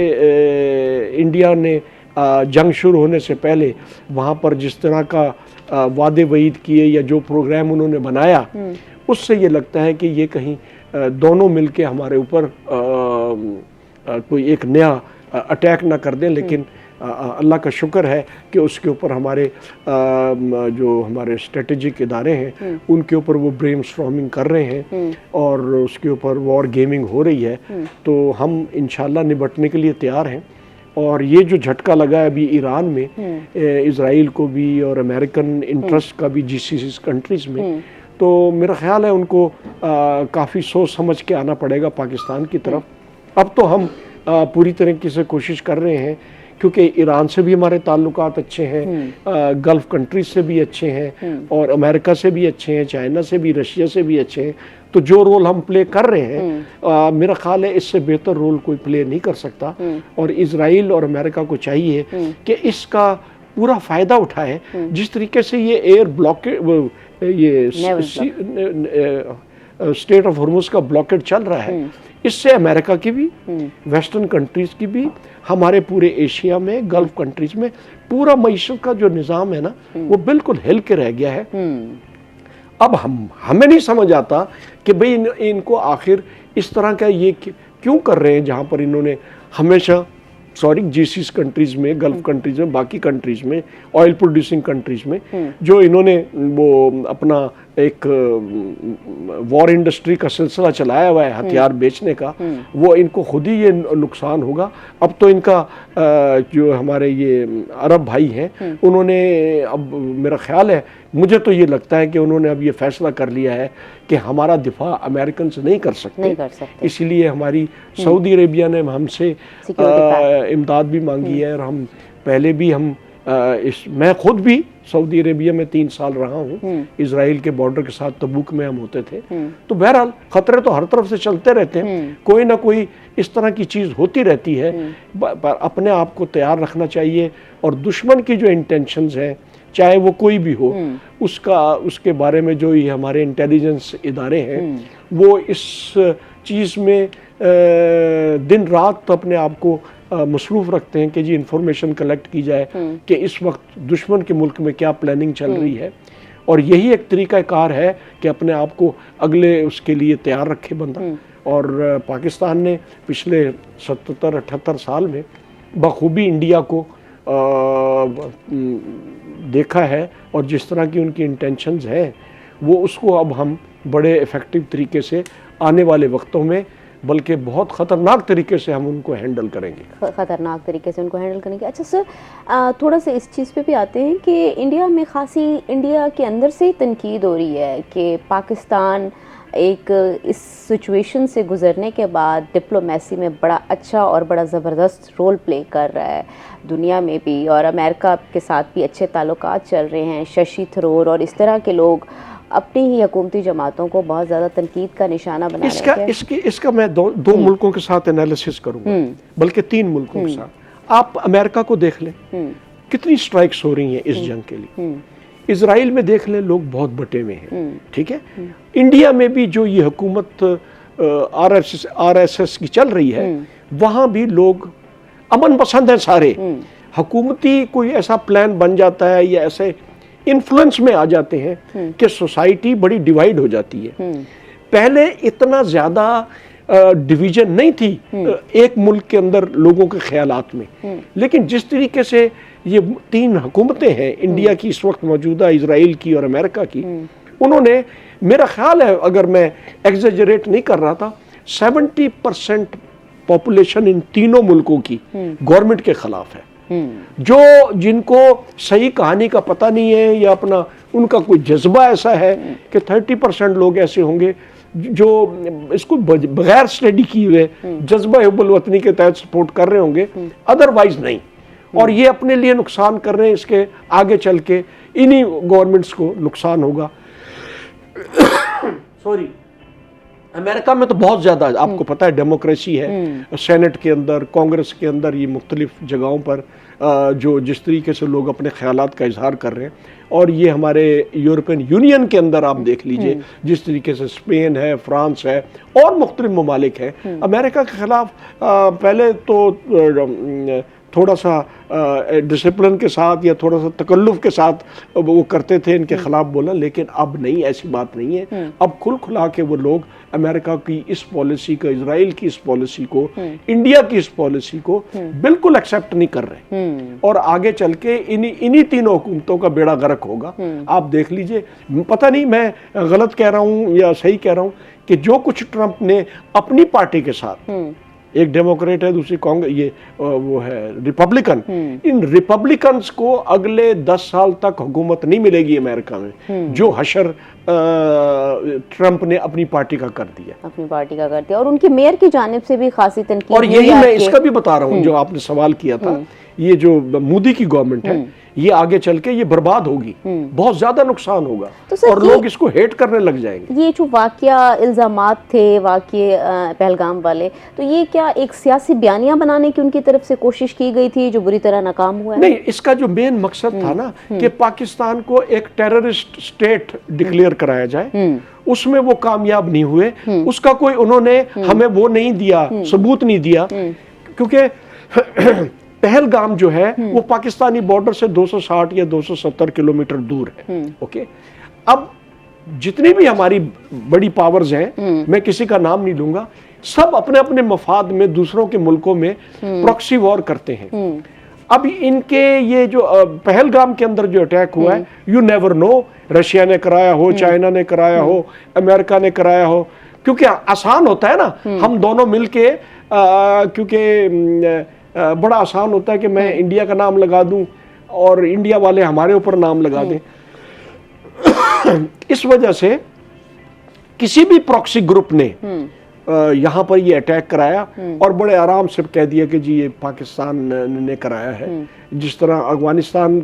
Speaker 5: इंडिया ने जंग शुरू होने से पहले वहाँ पर जिस तरह का वादे वईद किए या जो प्रोग्राम उन्होंने बनाया, उससे ये लगता है कि ये कहीं दोनों मिलके हमारे ऊपर कोई एक नया अटैक ना कर दें। लेकिन अल्लाह का शुक्र है कि उसके ऊपर हमारे जो हमारे स्ट्रेटेजिक इदारे हैं उनके ऊपर वो ब्रेनस्टॉर्मिंग कर रहे हैं, और उसके ऊपर वॉर गेमिंग हो रही है। तो हम इंशाल्लाह निपटने के लिए तैयार हैं। और ये जो झटका लगा है अभी ईरान में, इजराइल को भी और अमेरिकन इंटरेस्ट का भी GCC कंट्रीज़ में, तो मेरा ख्याल है उनको काफ़ी सोच समझ के आना पड़ेगा पाकिस्तान की तरफ। अब तो हम पूरी तरीके से कोशिश कर रहे हैं, क्योंकि ईरान से भी हमारे ताल्लुकात अच्छे हैं, गल्फ़ कंट्रीज से भी अच्छे हैं, और अमेरिका से भी अच्छे हैं, चाइना से भी, रशिया से भी अच्छे हैं। तो जो रोल हम प्ले कर रहे हैं मेरा ख्याल है इससे बेहतर रोल कोई प्ले नहीं कर सकता। और इजराइल और अमेरिका को चाहिए कि इसका पूरा फ़ायदा उठाए। जिस तरीके से ये एयर ब्लॉकेड, ये स्टेट ऑफ हॉर्मुज़ का ब्लॉकेड चल रहा है, इससे अमेरिका की भी, वेस्टर्न कंट्रीज़ की भी, हमारे पूरे एशिया में, गल्फ कंट्रीज़ में पूरा मईशत का जो निज़ाम है ना, वो बिल्कुल हिल के रह गया है। अब हमें नहीं समझ आता कि भाई इनको आखिर इस तरह का ये क्यों कर रहे हैं, जहाँ पर इन्होंने हमेशा जीसीस कंट्रीज़ में, गल्फ कंट्रीज़ में, बाकी कंट्रीज़ में, ऑयल प्रोड्यूसिंग कंट्रीज़ में जो इन्होंने वो अपना एक वॉर इंडस्ट्री का सिलसिला चलाया हुआ है, हथियार बेचने का, वो इनको खुद ही ये नुकसान होगा। अब तो इनका जो हमारे ये अरब भाई हैं, उन्होंने अब मेरा ख्याल है, मुझे तो ये लगता है कि उन्होंने अब ये फैसला कर लिया है कि हमारा दिफा अमेरिकन से नहीं कर सकते, इसलिए हमारी सऊदी अरेबिया ने हमसे इमदाद भी मांगी है। और हम पहले भी मैं खुद भी सऊदी अरेबिया में 3 साल रहा हूँ, इजराइल के बॉर्डर के साथ तबूक में हम होते थे। तो बहरहाल खतरे तो हर तरफ से चलते रहते हैं, कोई ना कोई इस तरह की चीज़ होती रहती है, पर अपने आप को तैयार रखना चाहिए। और दुश्मन की जो इंटेंशंस हैं, चाहे वो कोई भी हो, उसके बारे में जो ये हमारे इंटेलिजेंस इदारे हैं, वो इस चीज़ में दिन रात अपने आप को मसरूफ़ रखते हैं कि जी इंफॉर्मेशन कलेक्ट की जाए कि इस वक्त दुश्मन के मुल्क में क्या प्लानिंग चल रही है। और यही एक तरीक़ाकार है कि अपने आप को अगले उसके लिए तैयार रखे बंदा। और पाकिस्तान ने पिछले 77-78 साल में बखूबी इंडिया को देखा है, और जिस तरह की उनकी इंटेंशंस हैं, वो उसको अब हम बड़े इफ़ेक्टिव तरीके से आने वाले वक्तों में, बल्कि बहुत ख़तरनाक तरीके से हम उनको हैंडल करेंगे।
Speaker 1: ख़तरनाक तरीके से उनको हैंडल करेंगे। अच्छा सर, थोड़ा सा इस चीज़ पे भी आते हैं कि इंडिया में खासी, इंडिया के अंदर से ही तनकीद हो रही है कि पाकिस्तान एक इस सिचुएशन से गुज़रने के बाद डिप्लोमेसी में बड़ा अच्छा और बड़ा ज़बरदस्त रोल प्ले कर रहा है दुनिया में भी, और अमेरिका के साथ भी अच्छे ताल्लुकात चल रहे हैं। शशि थरूर और इस तरह के लोग अपनी ही हुकूमती जमातों को बहुत ज़्यादा तनकीद का निशाना बना रहे हैं।
Speaker 5: इसका मैं दो मुल्कों के साथ एनालिसिस करूँगा, बल्कि 3 मुल्कों के साथ। आप अमेरिका को देख लें, कितनी स्ट्राइक्स हो रही हैं इस जंग के लिए। इजराइल में देख लें, लोग बहुत बटे हुए हैं, ठीक है। इंडिया में भी जो ये हुकूमत RSS की चल रही है, वहाँ भी लोग अमन पसंद हैं सारे। हुकूमती कोई ऐसा प्लान बन जाता है या ऐसे इन्फ्लुएंस में आ जाते हैं कि सोसाइटी बड़ी डिवाइड हो जाती है। पहले इतना ज़्यादा डिवीजन नहीं थी एक मुल्क के अंदर लोगों के ख्यालात में, लेकिन जिस तरीके से ये 3 हुकूमतें हैं, इंडिया की इस वक्त मौजूदा, इजराइल की और अमेरिका की, उन्होंने, मेरा ख्याल है, अगर मैं एग्जेजरेट नहीं कर रहा था, 70% पॉपुलेशन इन तीनों मुल्कों की गवर्नमेंट के खिलाफ है। जो जिनको सही कहानी का पता नहीं है, या अपना उनका कोई जज्बा ऐसा है कि 30% लोग ऐसे होंगे जो इसको बगैर स्टडी किए हुए जज्बा हुब्बुल वतनी के तहत सपोर्ट कर रहे होंगे, अदरवाइज नहीं। और ये अपने लिए नुकसान कर रहे हैं, इसके आगे चल के इन्हीं गवर्नमेंट्स को नुकसान होगा। सॉरी, अमेरिका में तो बहुत ज़्यादा, आपको पता है, डेमोक्रेसी है, सेनेट के अंदर, कांग्रेस के अंदर, ये मुख्तलिफ जगहों पर जो जिस तरीके से लोग अपने ख्यालात का इजहार कर रहे हैं। और ये हमारे यूरोपियन यूनियन के अंदर आप देख लीजिए, जिस तरीके से स्पेन है, फ्रांस है और मुख्तलिफ ममालिक हैं। अमेरिका के ख़िलाफ़ पहले तो थोड़ा सा डिसिप्लिन के साथ या थोड़ा सा तकल्लुफ़ के साथ वो करते थे इनके ख़िलाफ़ बोला, लेकिन अब नहीं, ऐसी बात नहीं है। अब खुला के वो लोग अमेरिका की इस पॉलिसी को, इजराइल की इस पॉलिसी को, इंडिया की इस पॉलिसी को बिल्कुल एक्सेप्ट नहीं कर रहे। और आगे चल के इन्हीं तीनों हुकूमतों का बेड़ा गर्क होगा। आप देख लीजिए, पता नहीं मैं गलत कह रहा हूँ या सही कह रहा हूँ, कि जो कुछ ट्रंप ने अपनी पार्टी के साथ, एक डेमोक्रेट है, दूसरी कांग्रेस, ये वो है रिपब्लिकन, इन रिपब्लिकन्स को अगले 10 साल तक हुकूमत नहीं मिलेगी अमेरिका में, जो हशर ट्रंप ने अपनी पार्टी का कर दिया,
Speaker 1: और उनकी मेयर की जानिब से भी खासी तनकीद।
Speaker 5: और यही मैं इसका भी बता रहा हूँ, जो आपने सवाल किया था ये जो मोदी की गवर्नमेंट है ये आगे चल के ये बर्बाद होगी, बहुत ज्यादा नुकसान होगा
Speaker 1: तो सर
Speaker 5: और लोग इसको हेट करने लग जाएंगे।
Speaker 1: ये जो वाकया इल्जामात थे वाकये पहलगाम वाले, तो ये क्या एक सियासी बयानिया बनाने की उनकी तरफ से कोशिश की गई थी जो बुरी तरह नाकाम हुआ है?
Speaker 5: नहीं, इसका जो मेन मकसद था ना कि पाकिस्तान को एक टेररिस्ट स्टेट डिक्लेयर कराया जाए, उसमें वो कामयाब नहीं हुए। उसका कोई उन्होंने हमें वो नहीं दिया, सबूत नहीं दिया, क्योंकि पहलगाम जो है वो पाकिस्तानी बॉर्डर से 260 या 270 किलोमीटर दूर है। ओके, अब जितनी भी हमारी बड़ी पावर्स हैं, मैं किसी का नाम नहीं लूंगा, सब अपने अपने मफाद में दूसरों के मुल्कों में प्रॉक्सी वॉर करते हैं। अब इनके ये जो पहलगाम के अंदर जो अटैक हुआ है, यू नेवर नो, रशिया ने कराया हो, चाइना ने कराया हो, अमेरिका ने कराया हो, क्योंकि आसान होता है ना, हम दोनों मिलके क्योंकि बड़ा आसान होता है कि मैं इंडिया का नाम लगा दूं और इंडिया वाले हमारे ऊपर नाम लगा दें। इस वजह से किसी भी प्रॉक्सी ग्रुप ने यहाँ पर ये अटैक कराया और बड़े आराम से कह दिया कि जी ये पाकिस्तान ने कराया है। जिस तरह अफगानिस्तान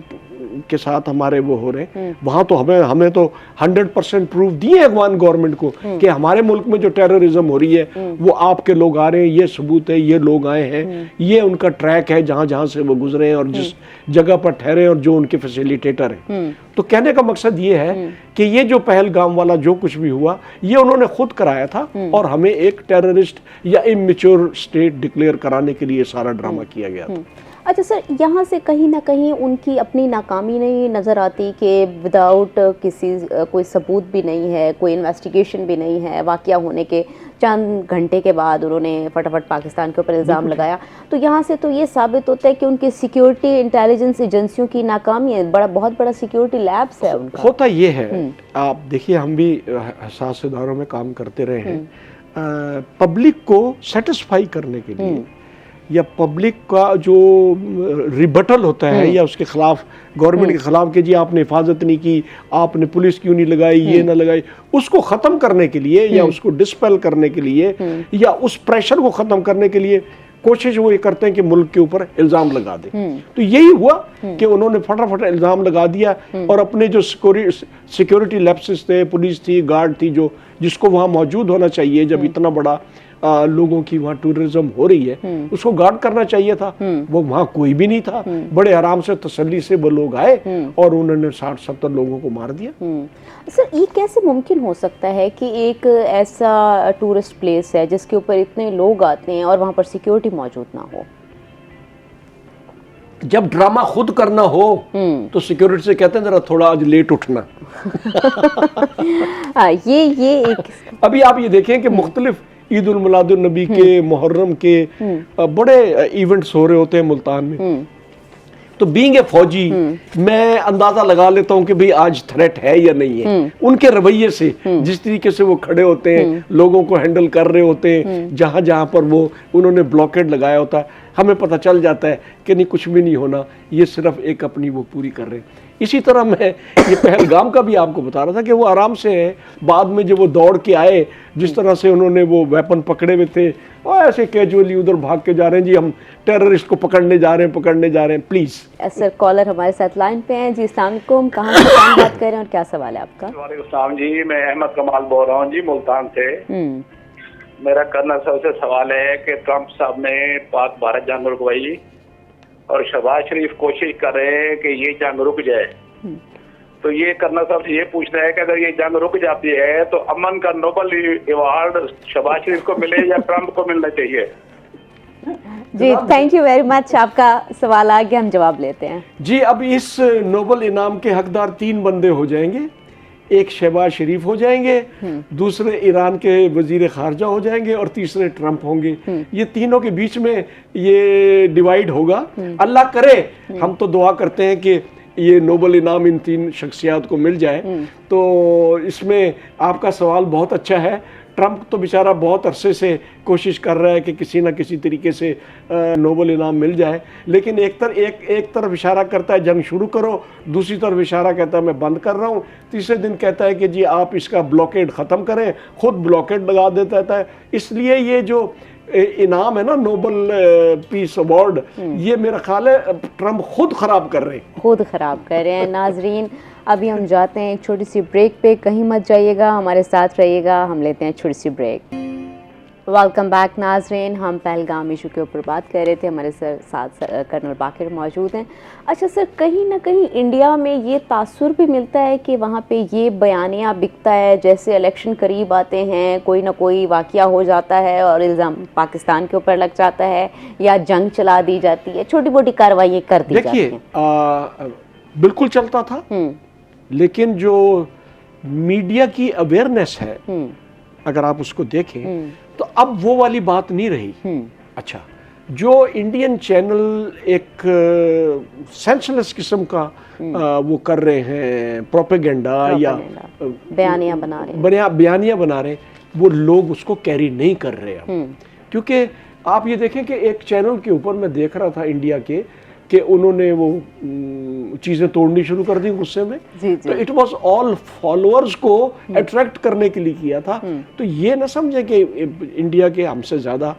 Speaker 5: के साथ हमारे वो हो रहे, वहां तो हमें तो 100% प्रूफ दिए अफगान गवर्नमेंट को कि हमारे मुल्क में जो टेररिज्म हो रही है वो आपके लोग आ रहे हैं, ये सबूत है, ये लोग आए हैं, ये उनका ट्रैक है जहां जहां से वो गुजरे हैं और जिस जगह पर ठहरे और जो उनके फैसिलिटेटर हैं। तो कहने का मकसद ये है कि ये जो पहलगाम वाला जो कुछ भी हुआ ये उन्होंने खुद कराया था और हमें एक टेररिस्ट या इमेच्योर स्टेट डिक्लेयर कराने के लिए सारा ड्रामा किया गया था।
Speaker 1: अच्छा सर, यहाँ से कहीं ना कहीं उनकी अपनी नाकामी नहीं नज़र आती कि विदाउट किसी कोई सबूत भी नहीं है, कोई इन्वेस्टिगेशन भी नहीं है, वाकया होने के चंद घंटे के बाद उन्होंने फटाफट पाकिस्तान के ऊपर इल्ज़ाम लगाया, तो यहाँ से तो ये साबित होता है कि उनकी सिक्योरिटी इंटेलिजेंस एजेंसियों की नाकामी है, बहुत बड़ा सिक्योरिटी लैब्स है उनका।
Speaker 5: होता ये है, आप देखिए हम भी हसास इदारों में काम करते रहे हैं, पब्लिक को सेटिस्फाई करने के लिए या पब्लिक का जो रिबटल होता है या उसके खिलाफ गवर्नमेंट के खिलाफ कि जी आपने हिफाजत नहीं की, आपने पुलिस क्यों नहीं लगाई, ये ना लगाई, उसको ख़त्म करने के लिए या उसको डिस्पेल करने के लिए या उस प्रेशर को ख़त्म करने के लिए कोशिश वो ये करते हैं कि मुल्क के ऊपर इल्ज़ाम लगा दें। तो यही हुआ कि उन्होंने फटाफट इल्ज़ाम लगा दिया और अपने जो सिक्योरिटी लैप्सेस थे, पुलिस थी, गार्ड थी, जो जिसको वहाँ मौजूद होना चाहिए जब इतना बड़ा लोगों की वहाँ टूरिज्म हो रही है, उसको गार्ड करना चाहिए था, वो वहाँ कोई भी नहीं था। बड़े आराम से तसल्ली से वो लोग आए और उन्होंने 60-70 लोगों को मार दिया।
Speaker 1: सर, ये कैसे मुमकिन हो सकता है कि एक ऐसा टूरिस्ट प्लेस है जिसके ऊपर इतने लोग आते हैं और वहाँ पर सिक्योरिटी मौजूद ना हो?
Speaker 5: जब ड्रामा खुद करना हो तो सिक्योरिटी से कहते हैं जरा थोड़ा आज लेट उठना।
Speaker 1: ये एक
Speaker 5: अभी आप ये देखें कि मुख्तलिफ ईद उल मिलादुन नबी के, मुहर्रम के बड़े इवेंट्स हो रहे होते हैं मुल्तान में, तो बीइंग ए फौजी मैं अंदाजा लगा लेता हूं कि भाई आज थ्रेट है या नहीं है। उनके रवैये से, जिस तरीके से वो खड़े होते हैं, लोगों को हैंडल कर रहे होते हैं, जहां जहां पर वो उन्होंने ब्लॉकेड लगाया होता है, हमें पता चल जाता है कि नहीं कुछ भी नहीं होना, ये सिर्फ एक अपनी वो पूरी कर रहे हैं। इसी तरह मैं ये पहलगाम का भी आपको बता रहा था कि वो आराम से है, बाद में जब वो दौड़ के आए, जिस तरह से उन्होंने वो वेपन पकड़े हुए थे और ऐसे कैजुअली उधर भाग के जा रहे हैं, जी हम टेररिस्ट को पकड़ने जा रहे हैं, प्लीज।
Speaker 1: सर, कॉलर हमारे साथ लाइन पे हैं जी। अस्सलाम वालेकुम, कहाँ से बात कर रहे हैं और क्या सवाल है आपका?
Speaker 4: वालेकुम जी, मैं अहमद कमाल बोल रहा हूँ जी, मुल्तान से। मेरा करना सबसे सवाल है कि ट्रंप साहब ने पाक भारत जंग रुकवाई और शहबाज शरीफ कोशिश कर रहे हैं कि ये जंग रुक जाए, तो ये करना साहब से ये पूछना है कि अगर ये जंग रुक जाती है तो अमन का नोबल अवार्ड शहबाज शरीफ को मिले या ट्रंप को मिलना चाहिए?
Speaker 1: जी, थैंक यू वेरी मच। आपका सवाल आ गया, हम जवाब लेते हैं
Speaker 5: जी। अब इस नोबल इनाम के हकदार 3 बंदे हो जाएंगे, एक शहबाज शरीफ हो जाएंगे, दूसरे ईरान के वजीर खारजा हो जाएंगे और तीसरे ट्रंप होंगे। ये तीनों के बीच में ये डिवाइड होगा। अल्लाह करे, हम तो दुआ करते हैं कि ये नोबल इनाम इन 3 शख्सियात को मिल जाए। तो इसमें आपका सवाल बहुत अच्छा है। ट्रंप तो बेचारा बहुत अरसे से कोशिश कर रहा है कि किसी ना किसी तरीके से नोबल इनाम मिल जाए, लेकिन एक तरफ इशारा करता है जंग शुरू करो, दूसरी तरफ इशारा कहता है मैं बंद कर रहा हूँ, तीसरे दिन कहता है कि जी आप इसका ब्लॉकेड ख़त्म करें, खुद ब्लॉकेड लगा देता है। इसलिए ये जो इनाम है ना, नोबल पीस अवार्ड, ये मेरा ख्याल है ट्रम्प खुद खराब कर रहे हैं।
Speaker 1: खुद ख़राब कर रहे हैं। नाजरीन, अभी हम जाते हैं एक छोटी सी ब्रेक पे, कहीं मत जाइएगा, हमारे साथ रहिएगा, हम लेते हैं छोटी सी ब्रेक। वेलकम बैक नाजरीन, हम पहलगाम इशू के ऊपर बात कर रहे थे, हमारे साथ कर्नल बाकिर मौजूद हैं। अच्छा सर, कहीं ना कहीं इंडिया में ये तासुर भी मिलता है कि वहाँ पे ये बयानिया बिकता है, जैसे इलेक्शन करीब आते हैं कोई ना कोई वाक़या हो जाता है और इल्ज़ाम पाकिस्तान के ऊपर लग जाता है या जंग चला दी जाती है, छोटी मोटी कार्रवाई कर दी जाती हैं।
Speaker 5: देखिए, बिल्कुल चलता था, लेकिन जो मीडिया की अवेयरनेस है, अगर आप उसको देखें तो अब वो वाली बात नहीं रही। अच्छा, जो इंडियन चैनल एक सेंसलेस किस्म का वो कर रहे हैं, प्रोपेगेंडा या
Speaker 1: बयानिया बना रहे हैं, वो लोग उसको कैरी नहीं कर रहे अब। क्योंकि आप ये देखें कि एक चैनल के ऊपर मैं देख रहा था इंडिया के कि उन्होंने वो चीज़ें तोड़नी शुरू कर दी गुस्से में। तो इट वाज ऑल फॉलोअर्स को अट्रैक्ट करने के लिए किया था। तो ये ना समझे कि इंडिया के हमसे ज़्यादा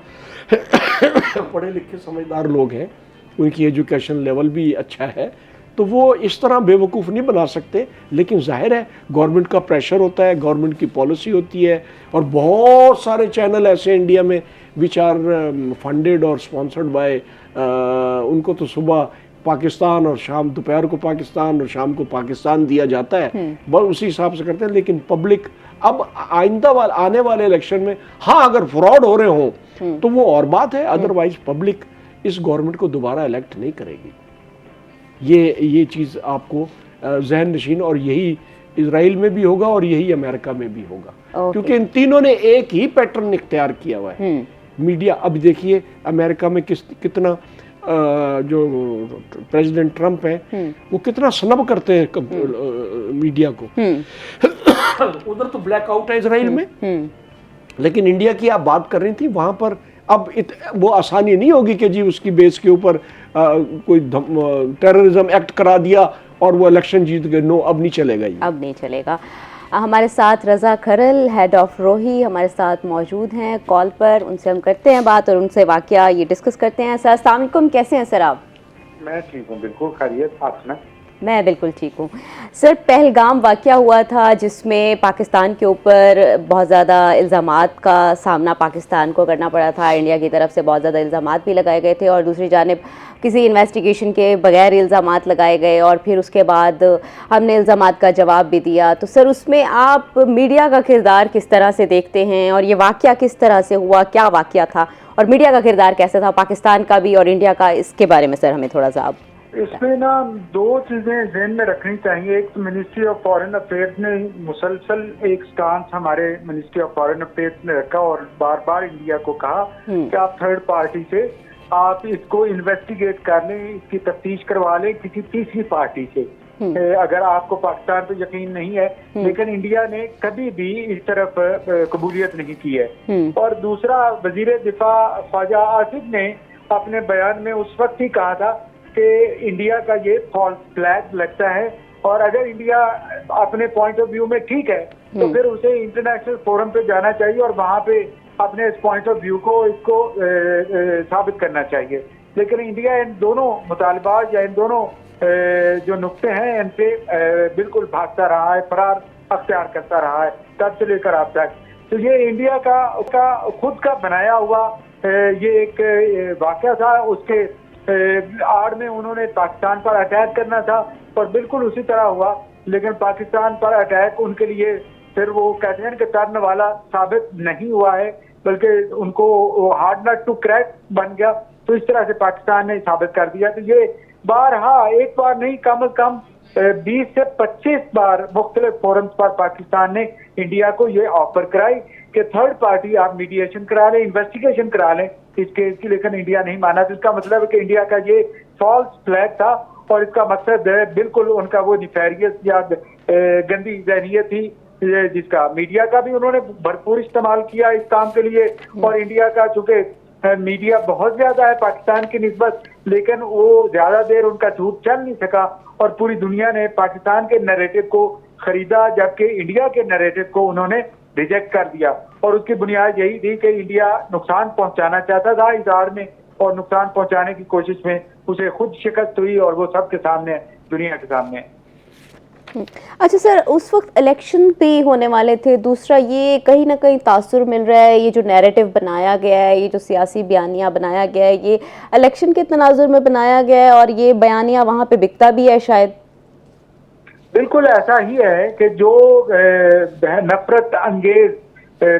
Speaker 1: पढ़े लिखे समझदार लोग हैं, उनकी एजुकेशन लेवल भी अच्छा है, तो वो इस तरह बेवकूफ़ नहीं बना सकते। लेकिन जाहिर है गवर्नमेंट का प्रेशर होता है, गवर्नमेंट की पॉलिसी होती है, और बहुत सारे चैनल ऐसे इंडिया में विच आर फंडेड और स्पॉन्सर्ड बाय, उनको तो सुबह पाकिस्तान और शाम दोपहर को पाकिस्तान और शाम को पाकिस्तान दिया जाता है, बस उसी हिसाब से करते हैं। लेकिन पब्लिक अब आने वाले इलेक्शन में, हाँ अगर फ्रॉड हो रहे हों तो वो और बात है, अदरवाइज पब्लिक इस गवर्नमेंट को दोबारा इलेक्ट नहीं करेगी। ये चीज़ आपको जहन नशीन, और यही इजराइल में भी होगा और यही अमेरिका में भी होगा। क्योंकि इन तीनों ने एक ही पैटर्न इख्तियार किया हुआ है। मीडिया, अब देखिए अमेरिका में कितना जो प्रेसिडेंट ट्रम्प है वो कितना स्नब करते हैं मीडिया को। उधर तो ब्लैकआउट है इजराइल में, लेकिन इंडिया की आप बात कर रही थी, वहां पर अब वो आसानी नहीं होगी कि जी उसकी बेस के ऊपर कोई टेररिज्म एक्ट करा दिया और वो इलेक्शन जीत गए। नो, अब नहीं चलेगा ये, अब नहीं चलेगा। हमारे साथ रज़ा खरल, हेड ऑफ रोही, हमारे साथ मौजूद हैं कॉल पर, उनसे हम करते हैं बात और उनसे वाकया ये डिस्कस करते हैं। सर अस्सलाम वालेकुम, कैसे हैं सर आप?
Speaker 8: मैं ठीक हूँ, बिल्कुल खैरियत, आप सुनाएं?
Speaker 1: मैं बिल्कुल ठीक हूँ। सर, पहलगाम वाक़या हुआ था जिसमें पाकिस्तान के ऊपर बहुत ज़्यादा इल्ज़ामात का सामना पाकिस्तान को करना पड़ा था, इंडिया की तरफ से बहुत ज़्यादा इल्ज़ामात भी लगाए गए थे और दूसरी जानिब किसी इन्वेस्टिगेशन के बगैर इल्ज़ामात लगाए गए और फिर उसके बाद हमने इल्ज़ामात का जवाब भी दिया। तो सर, उसमें आप मीडिया का किरदार किस तरह से देखते हैं और ये वाक़या किस तरह से हुआ, क्या वाक़या था और मीडिया का किरदार कैसा था, पाकिस्तान का भी और इंडिया का, इसके बारे में सर हमें थोड़ा सा आप।
Speaker 8: इसमें ना दो चीजें ज़हन में रखनी चाहिए। एक तो मिनिस्ट्री ऑफ फॉरेन अफेयर्स ने मुसलसल एक स्टांस हमारे मिनिस्ट्री ऑफ फॉरेन अफेयर्स ने रखा और बार बार इंडिया को कहा कि आप थर्ड पार्टी से आप इसको इन्वेस्टिगेट कर लें, इसकी तफ्तीश करवा लें किसी तीसरी पार्टी से, अगर आपको पाकिस्तान पे यकीन नहीं है। लेकिन इंडिया ने कभी भी इस तरफ कबूलियत नहीं की है। और दूसरा, वजीर दिफा ख्वाजा आसिफ ने अपने बयान में उस वक्त ही कहा था कि इंडिया का ये फॉल्स फ्लैग लगता है और अगर इंडिया अपने पॉइंट ऑफ व्यू में ठीक है तो फिर उसे इंटरनेशनल फोरम पे जाना चाहिए और वहां पे अपने इस पॉइंट ऑफ व्यू को इसको साबित करना चाहिए। लेकिन इंडिया इन दोनों मुतालबात या इन दोनों जो नुक्ते हैं इन पे बिल्कुल भागता रहा है, फरार अख्तियार करता रहा है तब से लेकर अब तक। तो ये इंडिया का खुद का बनाया हुआ ये एक वाक़या था। उसके आड़ में उन्होंने पाकिस्तान पर अटैक करना था और बिल्कुल उसी तरह हुआ, लेकिन पाकिस्तान पर अटैक उनके लिए फिर वो कैटन के टर्न वाला साबित नहीं हुआ है, बल्कि उनको हार्ड नट टू क्रैक बन गया। तो इस तरह से पाकिस्तान ने साबित कर दिया। तो ये बारहा, एक बार नहीं, कम से कम 20 से 25 बार मुख्तलिफ फोरम्स पर पाकिस्तान ने इंडिया को ये ऑफर कराई कि थर्ड पार्टी आप मीडिएशन करा लें, इन्वेस्टिगेशन करा लें इस केस की, लेकिन इंडिया नहीं माना। तो इसका मतलब है कि इंडिया का ये फॉल्स फ्लैग था और इसका मकसद बिल्कुल उनका वो निफेरियस या गंदी ज़हनियत थी, जिसका मीडिया का भी उन्होंने भरपूर इस्तेमाल किया इस काम के लिए। और इंडिया का चूंकि मीडिया बहुत ज्यादा है पाकिस्तान की निस्बत, लेकिन वो ज्यादा देर उनका झूठ चल नहीं सका और पूरी दुनिया ने पाकिस्तान के नैरेटिव को खरीदा, जबकि इंडिया के नैरेटिव को उन्होंने रिजेक्ट कर दिया। और उसकी बुनियाद यही थी कि इंडिया नुकसान पहुंचाना चाहता था इजहार में, और नुकसान पहुंचाने की कोशिश में उसे खुद शिकस्त हुई, और वो सबके सामने, दुनिया के सामने।
Speaker 1: अच्छा सर, उस वक्त इलेक्शन पे होने वाले थे। दूसरा ये कहीं ना कहीं तासुर मिल रहा है, ये जो नैरेटिव बनाया गया है, ये जो सियासी बयानिया बनाया गया है, ये इलेक्शन के तनाजुर में बनाया गया है, और ये बयानिया वहाँ पे बिकता भी है शायद।
Speaker 8: बिल्कुल ऐसा ही है कि जो नफरत अंगेज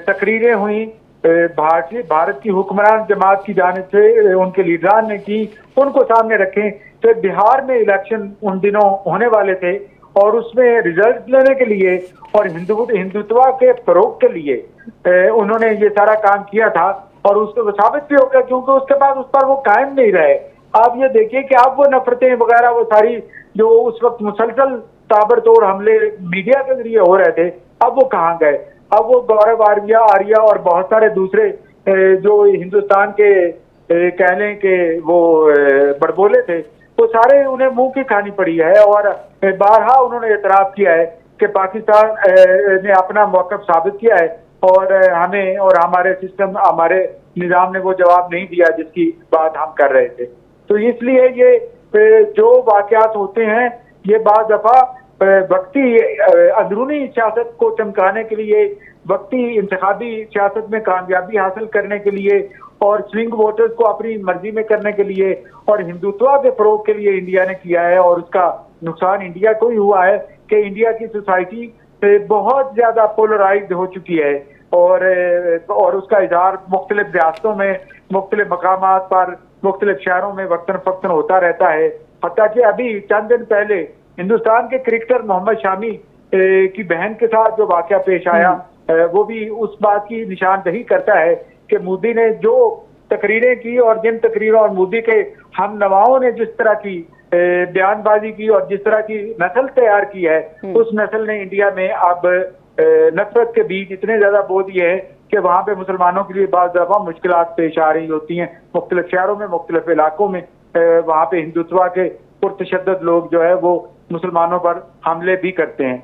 Speaker 8: तकरीरें हुई भारत की हुक्मरान जमात की जानिब से, उनके लीडरान ने की, उनको सामने रखें। तो बिहार में इलेक्शन उन दिनों होने वाले थे, और उसमें रिजल्ट लेने के लिए और हिंदुत्व के फरोग के लिए उन्होंने ये सारा काम किया था, और उसको साबित भी हो गया, क्योंकि उसके बाद उस पर वो कायम नहीं रहे। आप ये देखिए कि अब वो नफरतें वगैरह वो सारी जो उस वक्त मुसलसल ताबड़तोड़ हमले मीडिया के जरिए हो रहे थे, अब वो कहाँ गए? अब वो गौरव आर्या और बहुत सारे दूसरे जो हिंदुस्तान के कह लें कि वो बड़बोले थे, वो सारे उन्हें मुंह की खानी पड़ी है। और बारहा उन्होंने एतराफ किया है कि पाकिस्तान ने अपना मौक़िफ़ साबित किया है, और हमें और हमारे सिस्टम, हमारे निज़ाम ने वो जवाब नहीं दिया जिसकी बात हम कर रहे थे। तो इसलिए ये जो वाक़यात होते हैं, ये बाज़ दफ़ा वक्ती अंदरूनी सियासत को चमकाने के लिए, वक्ती इंतखाबी सियासत में कामयाबी हासिल करने के लिए, और स्विंग वोटर्स को अपनी मर्जी में करने के लिए, और हिंदुत्व के फरोग के लिए इंडिया ने किया है। और उसका नुकसान इंडिया को ही हुआ है कि इंडिया की सोसाइटी बहुत ज्यादा पोलराइज्ड हो चुकी है, और उसका इजहार मुख्तलिफ रियासतों में, मुख्तलिफ मकामात पर, मुख्तलिफ शहरों में वक्तन फक्तन होता रहता है। हत्ता कि अभी चंद दिन पहले हिंदुस्तान के क्रिकेटर मोहम्मद शामी की बहन के साथ जो वाकया पेश आया, वो भी उस बात की निशानदही करता है कि मोदी ने जो तकरीरें की, और जिन तकरीरों और मोदी के हम नवाओं ने जिस तरह की बयानबाजी की और जिस तरह की नस्ल तैयार की है, उस नस्ल ने इंडिया में अब नफरत के बीज इतने ज्यादा बो दिए हैं कि वहाँ पे मुसलमानों के लिए बाज़ दफा मुश्किलात पेश आ रही होती हैं। मुख्तलिफ शहरों में, मुख्तलिफ इलाकों में वहाँ पे हिंदुत्व के पुरतशद्दद लोग जो है वो मुसलमानों पर हमले भी करते हैं।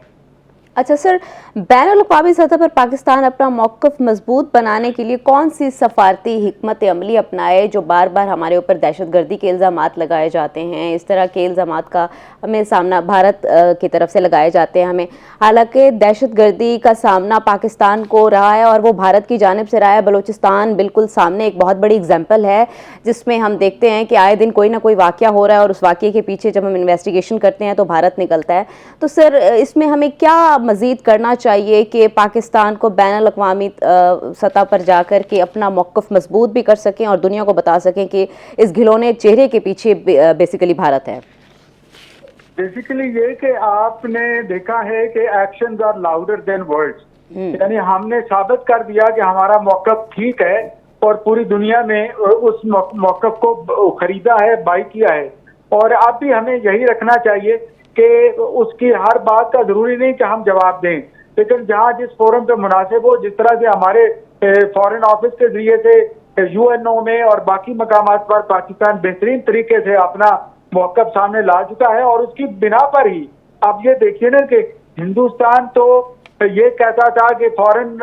Speaker 1: अच्छा सर, बैनुल-अक़वामी सतह पर पाकिस्तान अपना मौक़िफ़ मजबूत बनाने के लिए कौन सी सफारती हिकमत अमली अपनाए? जो बार बार हमारे ऊपर दहशतगर्दी के इल्ज़ामात लगाए जाते हैं, इस तरह के इल्ज़ामात का हमें सामना भारत की तरफ से लगाए जाते हैं हमें। हालांकि दहशतगर्दी का सामना पाकिस्तान को रहा है, और वो भारत की जानिब से रहा है। बलूचिस्तान बिल्कुल सामने एक बहुत बड़ी एग्जाम्पल है, जिसमें हम देखते हैं कि आए दिन कोई ना कोई वाक़या हो रहा है, और उस वाक़े के पीछे जब हम इन्वेस्टिगेशन करते हैं तो भारत निकलता है। तो सर, इसमें हमें क्या मज़ीद करना चाहिए कि पाकिस्तान को बैनुल-अक़वामी सतह पर जाकर के अपना मौक़िफ़ मजबूत भी कर सकें, और दुनिया को बता सकें कि इस घिनौने चेहरे के पीछे बेसिकली भारत है?
Speaker 8: बेसिकली ये कि आपने देखा है कि actions are louder than words, यानी हमने साबित कर दिया कि हमारा मौक़िफ़ ठीक है, और पूरी दुनिया में उस मौक़िफ़ को खरीदा है, बाई किया है। और अब भी हमें यही रखना चाहिए कि उसकी हर बात का जरूरी नहीं कि हम जवाब दें, लेकिन जहां जिस फोरम पे मुनासिब हो, जिस तरह से हमारे फॉरेन ऑफिस के जरिए से यूएनओ में और बाकी मकामात पर पाकिस्तान बेहतरीन तरीके से अपना मौक़िफ़ सामने ला चुका है, और उसकी बिना पर ही अब ये देखिए ना कि हिंदुस्तान तो ये कहता था कि फॉरेन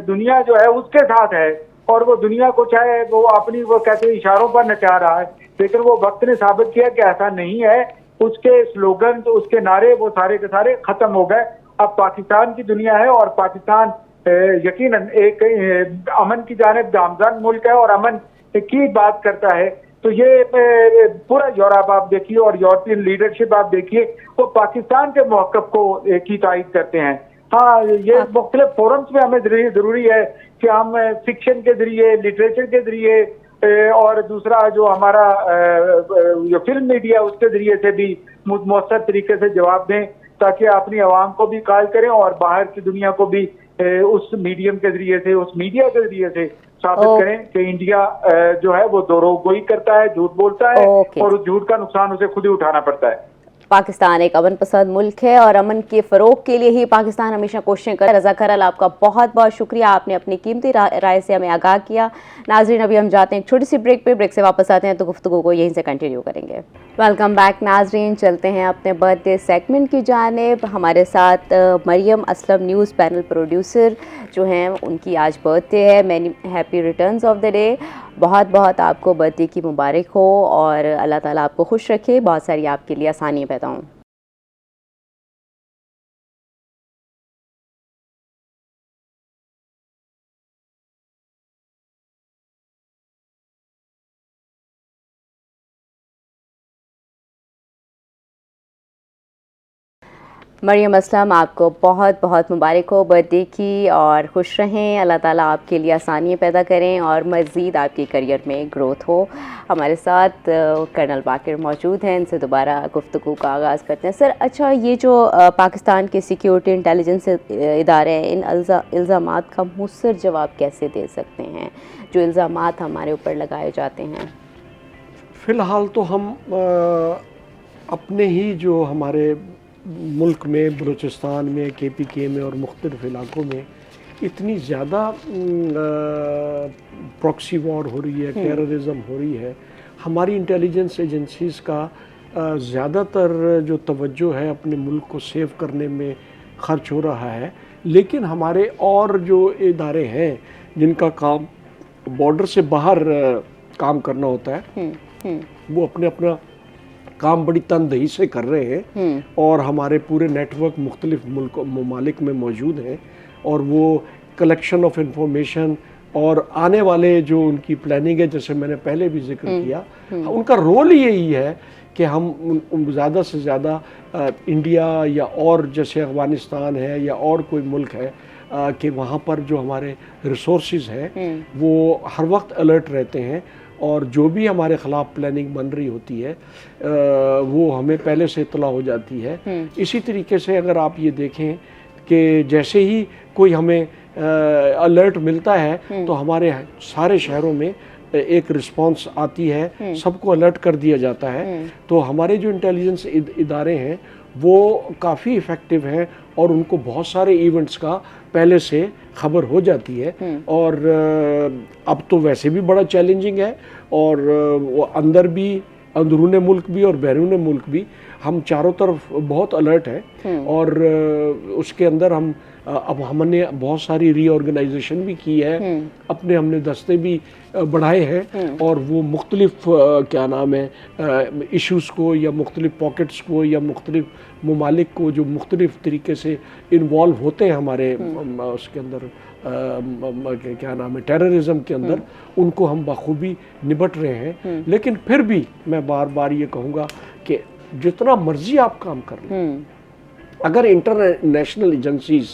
Speaker 8: दुनिया जो है उसके साथ है, और वो दुनिया को चाहे वो अपनी वो कहते इशारों पर नचा रहा है, लेकिन वो वक्त ने साबित किया कि ऐसा नहीं है। उसके स्लोगन, तो उसके नारे, वो सारे के सारे खत्म हो गए। अब पाकिस्तान की दुनिया है, और पाकिस्तान यकीनन एक अमन की जानिब गामज़न मुल्क है, और अमन की बात करता है। तो ये पूरा यूरोप आप देखिए, और यूरोपियन लीडरशिप आप देखिए, वो पाकिस्तान के मौक़िफ़ को की तायद करते हैं। हाँ, ये मुख्तलिफ फोरम्स में हमें जरूरी है कि हम फिक्शन के जरिए, लिटरेचर के जरिए, और दूसरा जो हमारा जो फिल्म मीडिया उसके जरिए से भी मौसर तरीके से जवाब दें, ताकि अपनी आवाम को भी कायल करें, और बाहर की दुनिया को भी उस मीडियम के जरिए से, उस मीडिया के जरिए से साबित करें कि इंडिया जो है वो दोरोगोई करता है, झूठ बोलता है, और उस झूठ का नुकसान उसे खुद ही उठाना पड़ता है।
Speaker 1: पाकिस्तान एक अमन पसंद मुल्क है और अमन के फ़रोग के लिए ही पाकिस्तान हमेशा कोशिशें कर। रज़ा खरल, आपका बहुत बहुत शुक्रिया, आपने अपनी कीमती राय से हमें आगाह किया। नाज़रीन, अभी हम जाते हैं एक छोटी सी ब्रेक पे, ब्रेक से वापस आते हैं तो गुफ्तगू को यहीं से कंटिन्यू करेंगे। वेलकम बैक नाज़रीन, चलते हैं अपने बर्थडे सेगमेंट की जानिब। हमारे साथ Mariam Aslam news panel producer जो हैं, उनकी आज बर्थडे है। Many happy returns of the day. बहुत बहुत आपको बर्थडे की मुबारक हो और अल्लाह ताला आपको खुश रखे, बहुत सारी आपके लिए आसानियाँ पैदा हों। मरियम असलम, आपको बहुत बहुत मुबारक हो बर्थडे की और खुश रहें। अल्लाह ताला आपके लिए आसानियाँ पैदा करें और मज़ीद आपके करियर में ग्रोथ हो। हमारे साथ कर्नल बाकिर मौजूद हैं, इनसे दोबारा गुफ्तगू का आगाज़ करते हैं। सर, अच्छा, ये जो पाकिस्तान के सिक्योरिटी इंटेलिजेंस इदारे हैं, इन इल्ज़ामात का मुस्तर जवाब कैसे दे सकते हैं जो इल्ज़ामात हमारे ऊपर लगाए जाते हैं?
Speaker 5: फ़िलहाल तो हम अपने ही जो हमारे मुल्क में, बलूचिस्तान में, KPK में और मुख्तलिफ़ इलाक़ों में इतनी ज़्यादा प्रॉक्सी वॉर हो रही है, टेररिज़म हो रही है, हमारी इंटेलिजेंस एजेंसीज़ का ज़्यादातर जो तवज्जो है अपने मुल्क को सेव करने में ख़र्च हो रहा है। लेकिन हमारे और जो इदारे हैं जिनका काम बॉर्डर से बाहर काम करना होता है, वो अपना काम बड़ी तनदेही से कर रहे हैं और हमारे पूरे नेटवर्क मुख्तलिफ ममालिक में मौजूद हैं और वो कलेक्शन ऑफ इंफॉर्मेशन और आने वाले जो उनकी प्लानिंग है, जैसे मैंने पहले भी जिक्र किया, उनका रोल ही यही है कि हम ज़्यादा से ज़्यादा इंडिया या और जैसे अफ़गानिस्तान है या और कोई मुल्क है कि वहाँ पर जो हमारे रिसोर्सेज हैं वो हर वक्त अलर्ट रहते हैं और जो भी हमारे ख़िलाफ़ प्लानिंग बन रही होती है वो हमें पहले से इत्तला हो जाती है। इसी तरीके से अगर आप ये देखें कि जैसे ही कोई हमें अलर्ट मिलता है तो हमारे सारे शहरों में एक रिस्पांस आती है, सबको अलर्ट कर दिया जाता है। तो हमारे जो इंटेलिजेंस इदारे हैं वो काफ़ी इफ़ेक्टिव हैं और उनको बहुत सारे इवेंट्स का पहले से खबर हो जाती है। और अब तो वैसे भी बड़ा चैलेंजिंग है और वो अंदर भी, अंदरूने मुल्क भी और बैरून मुल्क भी, हम चारों तरफ बहुत अलर्ट हैं। और उसके अंदर हम अब हमने बहुत सारी रीऑर्गेनाइजेशन भी की है, अपने हमने दस्ते भी बढ़ाए हैं और वो मुख्तलिफ क्या नाम है इश्यूज़ को या मुख्तलिफ पॉकेट्स को या मुख्तलिफ ममालिक को जो मुख्तलिफ तरीके से इन्वॉल्व होते हैं हमारे उसके अंदर क्या नाम है टेररिज्म के अंदर, उनको हम बखूबी निपट रहे हैं। लेकिन फिर भी मैं बार बार ये कहूँगा कि जितना मर्जी आप काम कर लें, अगर इंटरनेशनल एजेंसीज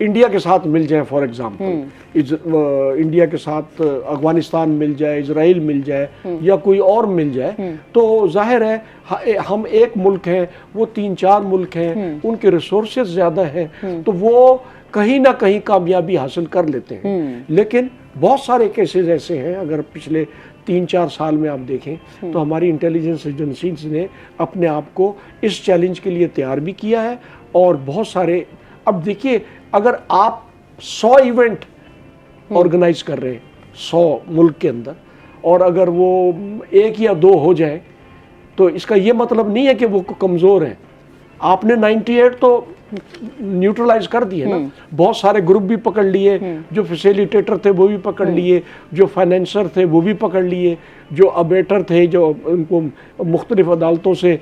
Speaker 5: इंडिया के साथ मिल जाए, फॉर एग्जांपल इंडिया के साथ अफगानिस्तान मिल जाए, इजराइल मिल जाए या कोई और मिल जाए, तो जाहिर है हम एक मुल्क हैं, वो 3-4 मुल्क हैं, उनके रिसोर्सेज ज़्यादा हैं, तो वो कहीं ना कहीं कामयाबी हासिल कर लेते हैं। लेकिन बहुत सारे केसेस ऐसे हैं, अगर पिछले 3-4 साल में आप देखें तो हमारी इंटेलिजेंस एजेंसीज ने अपने आप को इस चैलेंज के लिए तैयार भी किया है और बहुत सारे, अब देखिए अगर आप 100 इवेंट ऑर्गेनाइज कर रहे हैं 100 मुल्क के अंदर और अगर वो 1 या 2 हो जाए तो इसका ये मतलब नहीं है कि वो कमज़ोर हैं। आपने 98 तो न्यूट्रलाइज कर दिए ना, बहुत सारे ग्रुप भी पकड़ लिए, जो फैसिलिटेटर थे वो भी पकड़ लिए, जो फाइनेंसर थे वो भी पकड़ लिए, जो अबेटर थे जो इनको मुख्तलिफ अदालतों से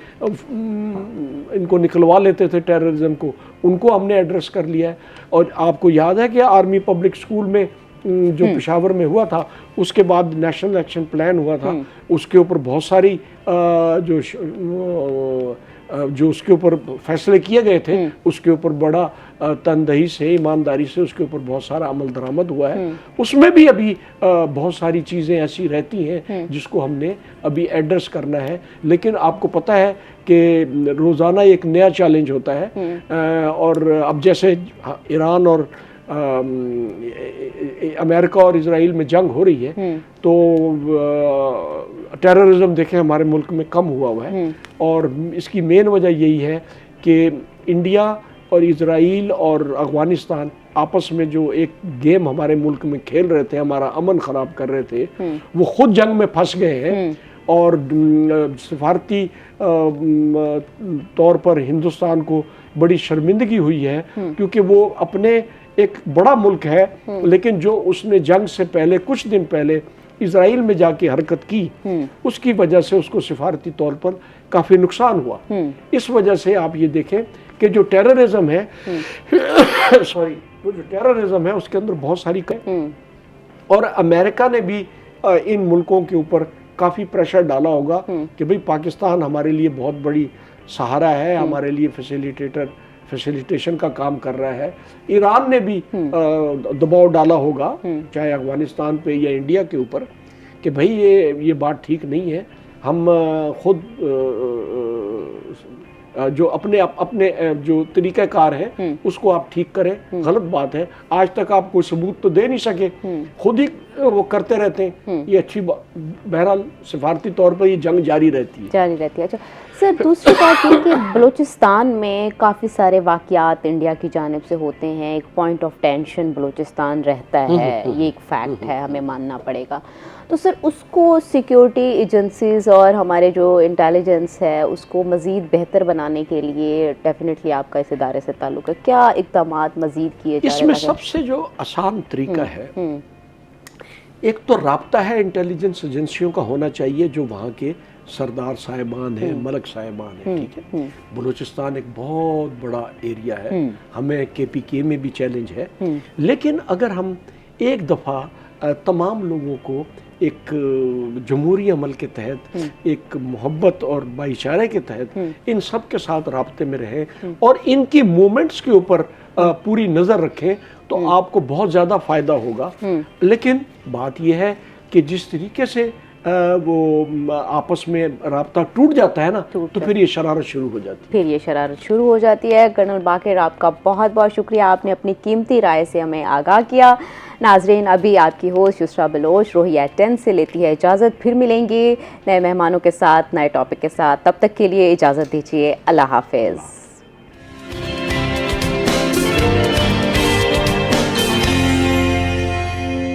Speaker 5: इनको निकलवा लेते थे टेररिज्म को, उनको हमने एड्रेस कर लिया है। और आपको याद है कि आर्मी पब्लिक स्कूल में जो पेशावर में हुआ था, उसके बाद नेशनल एक्शन प्लान हुआ था, उसके ऊपर बहुत सारी जो उसके ऊपर फैसले किए गए थे, उसके ऊपर बड़ा तनदही से, ईमानदारी से उसके ऊपर बहुत सारा अमल दरामद हुआ है। उसमें भी अभी बहुत सारी चीज़ें ऐसी रहती हैं जिसको हमने अभी एड्रेस करना है। लेकिन आपको पता है कि रोज़ाना एक नया चैलेंज होता है। और अब जैसे ईरान और अमेरिका और इजराइल में जंग हो रही है, तो टेररिज्म देखें हमारे मुल्क में कम हुआ है, और इसकी मेन वजह यही है कि इंडिया और इजराइल और अफगानिस्तान आपस में जो एक गेम हमारे मुल्क में खेल रहे थे, हमारा अमन ख़राब कर रहे थे, वो खुद जंग में फंस गए हैं। और सफारती तौर पर हिंदुस्तान को बड़ी शर्मिंदगी हुई है, क्योंकि वो अपने एक बड़ा मुल्क है, लेकिन जो उसने जंग से पहले कुछ दिन पहले इजराइल में जाके हरकत की, उसकी वजह से उसको सिफारती तौर पर काफ़ी नुकसान हुआ। इस वजह से आप ये देखें कि जो टेररिज्म है सॉरी वो जो टेररिज्म है उसके अंदर बहुत सारी और अमेरिका ने भी इन मुल्कों के ऊपर काफ़ी प्रेशर डाला होगा कि भाई पाकिस्तान हमारे लिए बहुत बड़ी सहारा है, हमारे लिए फैसिलिटेशन का काम कर रहा है। ईरान ने भी दबाव डाला होगा, चाहे अफगानिस्तान पे या इंडिया के ऊपर, कि भाई ये बात ठीक नहीं है, हम खुद जो अपने जो तरीक़ाकार है उसको आप ठीक करें, गलत बात है। आज तक आप कोई सबूत तो दे नहीं सके, खुद ही वो करते रहते हैं, ये अच्छी बात। बहरहाल सिफारती तौर पर ये जंग जारी रहती है।
Speaker 1: अच्छा सर, दूसरी बात ये कि बलूचिस्तान में काफ़ी सारे वाक़यात इंडिया की जानिब से होते हैं, एक पॉइंट ऑफ टेंशन बलूचिस्तान रहता है, ये एक फैक्ट है, हमें मानना पड़ेगा। तो सर उसको सिक्योरिटी एजेंसीज और हमारे जो इंटेलिजेंस है उसको मज़ीद बेहतर बनाने के लिए डेफिनेटली आपका इस इदारे से ताल्लुक़ है, क्या इक़दामात मज़ीद किए जा रहे हैं?
Speaker 5: इसमें सबसे जो आसान तरीका है, एक तो राब्ता है इंटेलिजेंस एजेंसियों का होना चाहिए, जो वहाँ के सरदार साहिबान हैं, मलक साहिबान हैं, ठीक है। बलूचिस्तान एक बहुत बड़ा एरिया है, हमें KPK में भी चैलेंज है, लेकिन अगर हम एक दफ़ा तमाम लोगों को एक जमहूरी अमल के तहत, एक मोहब्बत और भाईचारे के तहत इन सब के साथ राब्ते में रहें और इनकी मूवमेंट्स के ऊपर पूरी नज़र रखें, तो आपको बहुत ज़्यादा फ़ायदा होगा। लेकिन बात यह है कि जिस तरीके से वो आपस में राब्ता टूट जाता है ना, तो फिर ये शरारत शुरू हो जाती है।
Speaker 1: कर्नल बाक़िर, आपका बहुत बहुत शुक्रिया, आपने अपनी कीमती राय से हमें आगाह किया। नाजरीन, अभी आपकी होस्ट युसरा बलोच रोही एट 10 से लेती है इजाज़त। फिर मिलेंगे नए मेहमानों के साथ, नए टॉपिक के साथ। तब तक के लिए इजाज़त दीजिए। अल्लाह हाफ़िज़।